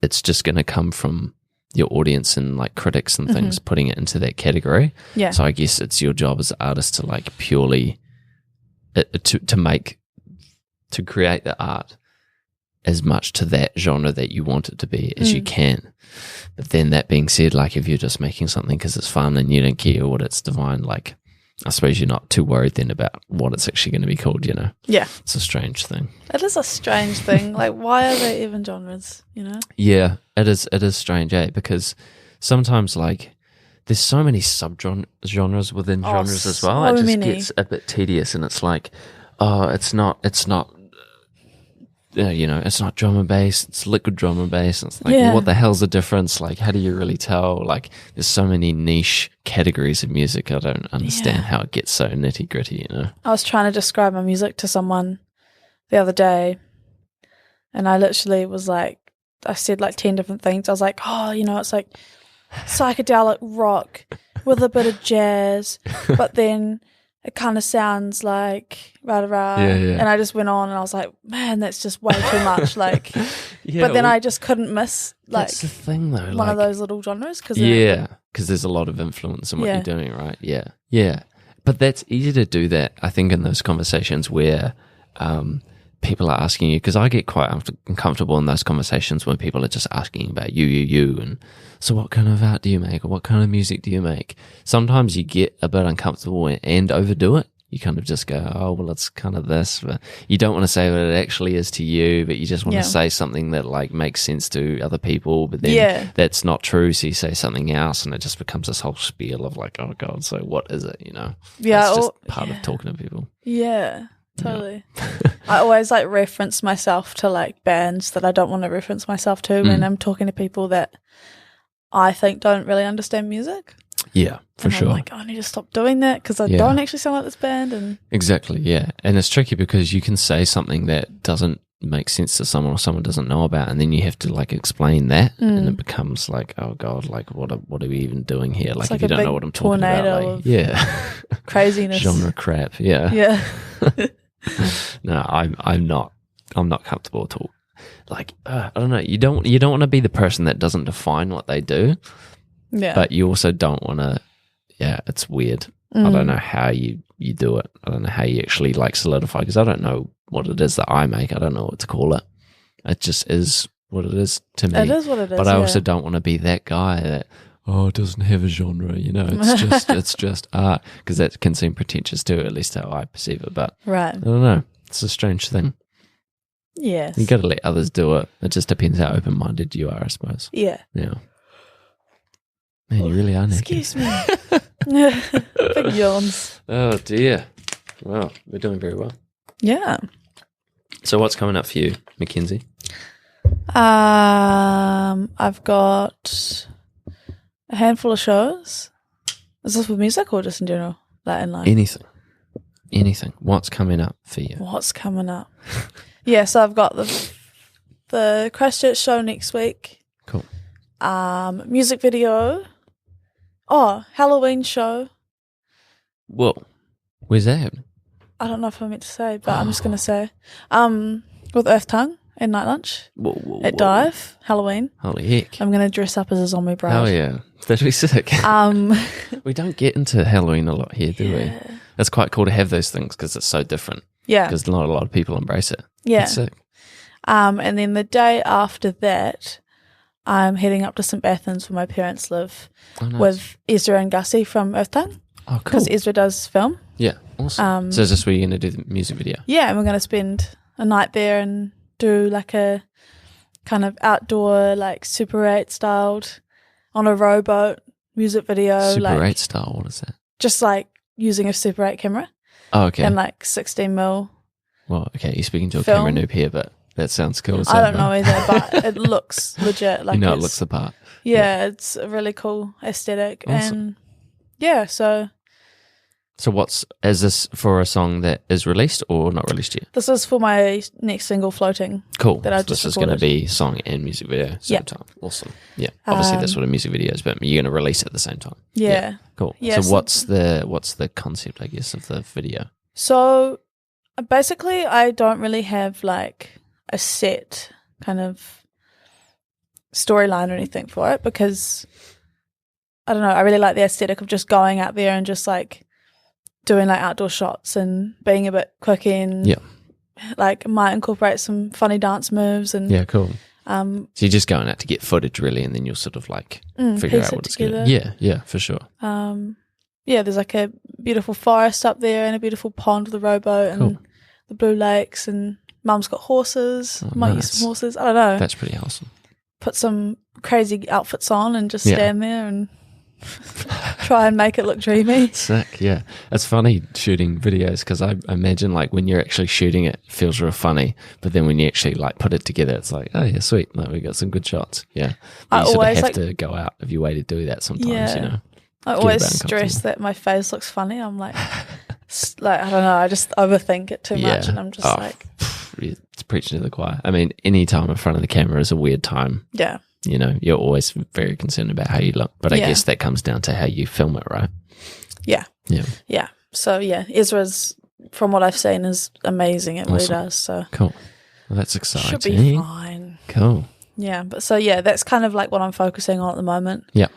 It's just going to come from your audience and like critics and things putting it into that category. Yeah. So I guess it's your job as an artist to like purely to create the art as much to that genre that you want it to be as you can. But then that being said, like if you're just making something because it's fun and you don't care what it's defined, like I suppose you're not too worried then about what it's actually going to be called, you know? Yeah. It's a strange thing. It is a strange thing. Like, why are there even genres, you know? Yeah, it is strange, Because sometimes, like, there's so many sub-genres within genres as well. so It just many. gets a bit tedious and it's like, oh, it's not it's not drum and bass, it's liquid drum and bass. It's like, Yeah. what the hell's the difference? Like, how do you really tell? Like, there's so many niche categories of music. I don't understand how it gets so nitty gritty, you know? I was trying to describe my music to someone the other day, and I literally was like, I said like 10 different things. I was like, oh, you know, it's like psychedelic rock with a bit of jazz, but then it kind of sounds like rah-rah. Yeah. And I just went on and I was like, man, that's just way too much. Like, but then I just couldn't miss like that's the thing though. one of those little genres. Cause because there's a lot of influence in what you're doing, right? Yeah. But that's easy to do that, I think, in those conversations where people are asking you, because I get quite uncomfortable in those conversations when people are just asking about you, and so what kind of art do you make, or what kind of music do you make? Sometimes you get a bit uncomfortable and overdo it. You kind of just go, oh, well, it's kind of this, but you don't want to say what it actually is to you, but you just want to say something that like makes sense to other people, but then that's not true, so you say something else, and it just becomes this whole spiel of like, oh God, so what is it, you know? Yeah. It's just part of talking to people. Yeah. Totally. I always like reference myself to like bands that I don't want to reference myself to when I'm talking to people that I think don't really understand music. Yeah, for sure. I'm like, I need to stop doing that because I don't actually sound like this band. And exactly, yeah. And it's tricky because you can say something that doesn't make sense to someone or someone doesn't know about, and then you have to like explain that, and it becomes like, oh God, like what are we even doing here? Like if you don't know what I'm talking about, like, craziness, genre crap, yeah. No, I'm not comfortable at all. Like I don't know, you don't want to be the person that doesn't define what they do, but you also don't want to. Yeah, it's weird. I don't know how you do it. I don't know how you actually like solidify, because I don't know what it is that I make. I don't know what to call it. It just is what it is to me. It is what it is. But I also don't want to be that guy that, oh, it doesn't have a genre, you know, it's just art, because that can seem pretentious too, at least how I perceive it. But right. I don't know. It's a strange thing. Yes. You got to let others do it. It just depends how open-minded you are, I suppose. Yeah. Yeah. Man, you really are naked. Excuse me. Big yawns. Oh, dear. Well, we're doing very well. Yeah. So what's coming up for you, Mackenzie? I've got a handful of shows. Is this with music or just in general? Like in life? Anything. What's coming up for you? What's coming up? Yeah, so I've got the Christchurch show next week. Cool. Music video. Oh, Halloween show. Whoa. Where's that happening? I don't know if I'm meant to say, but I'm just going to say. With Earth Tongue and Night Lunch. Whoa, At Dive, Halloween. Holy heck. I'm going to dress up as a zombie bride. Oh, yeah. That'd be sick. We don't get into Halloween a lot here, do we? It's quite cool to have those things because it's so different. Yeah. Because not a lot of people embrace it. Yeah. It's sick. And then the day after that, I'm heading up to St. Bathans where my parents live nice. with Ezra and Gussie from Earthtongue. Oh, cool. Because Ezra does film. Yeah, awesome. So is this where you're going to do the music video? Yeah, and we're going to spend a night there and do like a kind of outdoor, like Super 8 styled on a rowboat music video. Super 8 style, what is that? Just like using a Super 8 camera. Oh, okay. And like 16mm. Well, okay, you're speaking to a film. camera noob here, but that sounds cool. I don't know either, but it looks legit. Like it looks the part. Yeah, it's a really cool aesthetic. Awesome. And yeah, so is this for a song that is released or not released yet? this is for my next single, Floating. Cool. That I So just this is going to recorded. be song and music video same Yeah. time. Awesome. Yeah. Obviously that's what a music video is, but you're going to release it at the same time. Yeah. Cool. Yeah, so what's the concept, I guess, of the video? So basically, I don't really have like a set kind of storyline or anything for it because I don't know. I really like the aesthetic of just going out there and just like doing like outdoor shots and being a bit quirky and like might incorporate some funny dance moves and Yeah, cool. so you're just going out to get footage really, and then you'll sort of like figure piece out it what it's going to. together. Yeah, for sure. Yeah, there's like a beautiful forest up there and a beautiful pond with a rowboat and Cool. the blue lakes and Mum's got horses. Oh, Might use nice. some horses. I don't know. That's pretty awesome. Put some crazy outfits on and just Yeah. stand there and try and make it look dreamy. Sick, yeah. It's funny shooting videos because I imagine like when you're actually shooting it, it feels real funny, but then when you actually like put it together, it's like, oh yeah, sweet, like we got some good shots. Yeah, I but you sort of always, have like- to go out of your way to do that sometimes. Yeah. You know, I Get always about stress uncomfortable. that my face looks funny. I'm like, I don't know. I just overthink it too much, and I'm just like, it's preaching to the choir. I mean, any time in front of the camera is a weird time. yeah, You know, you're always very concerned about how you look, but I Yeah. guess that comes down to how you film it, right? yeah, Yeah, yeah. So yeah, Ezra's, from what I've seen, is amazing. It really Awesome. does. So cool. Well, that's exciting. should be fine. Cool. Yeah, but so yeah, that's kind of like what I'm focusing on at the moment. Yeah.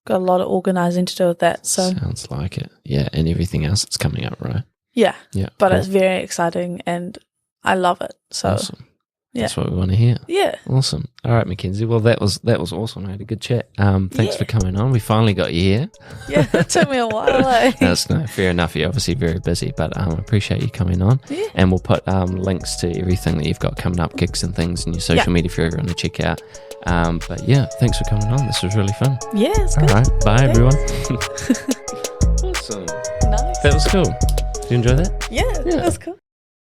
Got a lot of organising to do with that. So Sounds like it. Yeah, and everything else that's coming up, right? yeah, Yeah. but cool. it's very exciting and I love it. So Awesome. yeah. That's what we want to hear. yeah, Awesome. All right, Mackenzie. Well, that was awesome. I had a good chat. Thanks for coming on. We finally got you here. yeah, it took me a while. That's no fair enough. You're obviously very busy, but I appreciate you coming on. Yeah. And we'll put links to everything that you've got coming up, gigs and things, and your social media if you ever want to check out. But yeah, thanks for coming on. This was really fun. Yeah, it's All good. right. Bye, Thanks. everyone. Awesome. Nice. That was cool. Did you enjoy that? Yeah, Yeah. that's cool.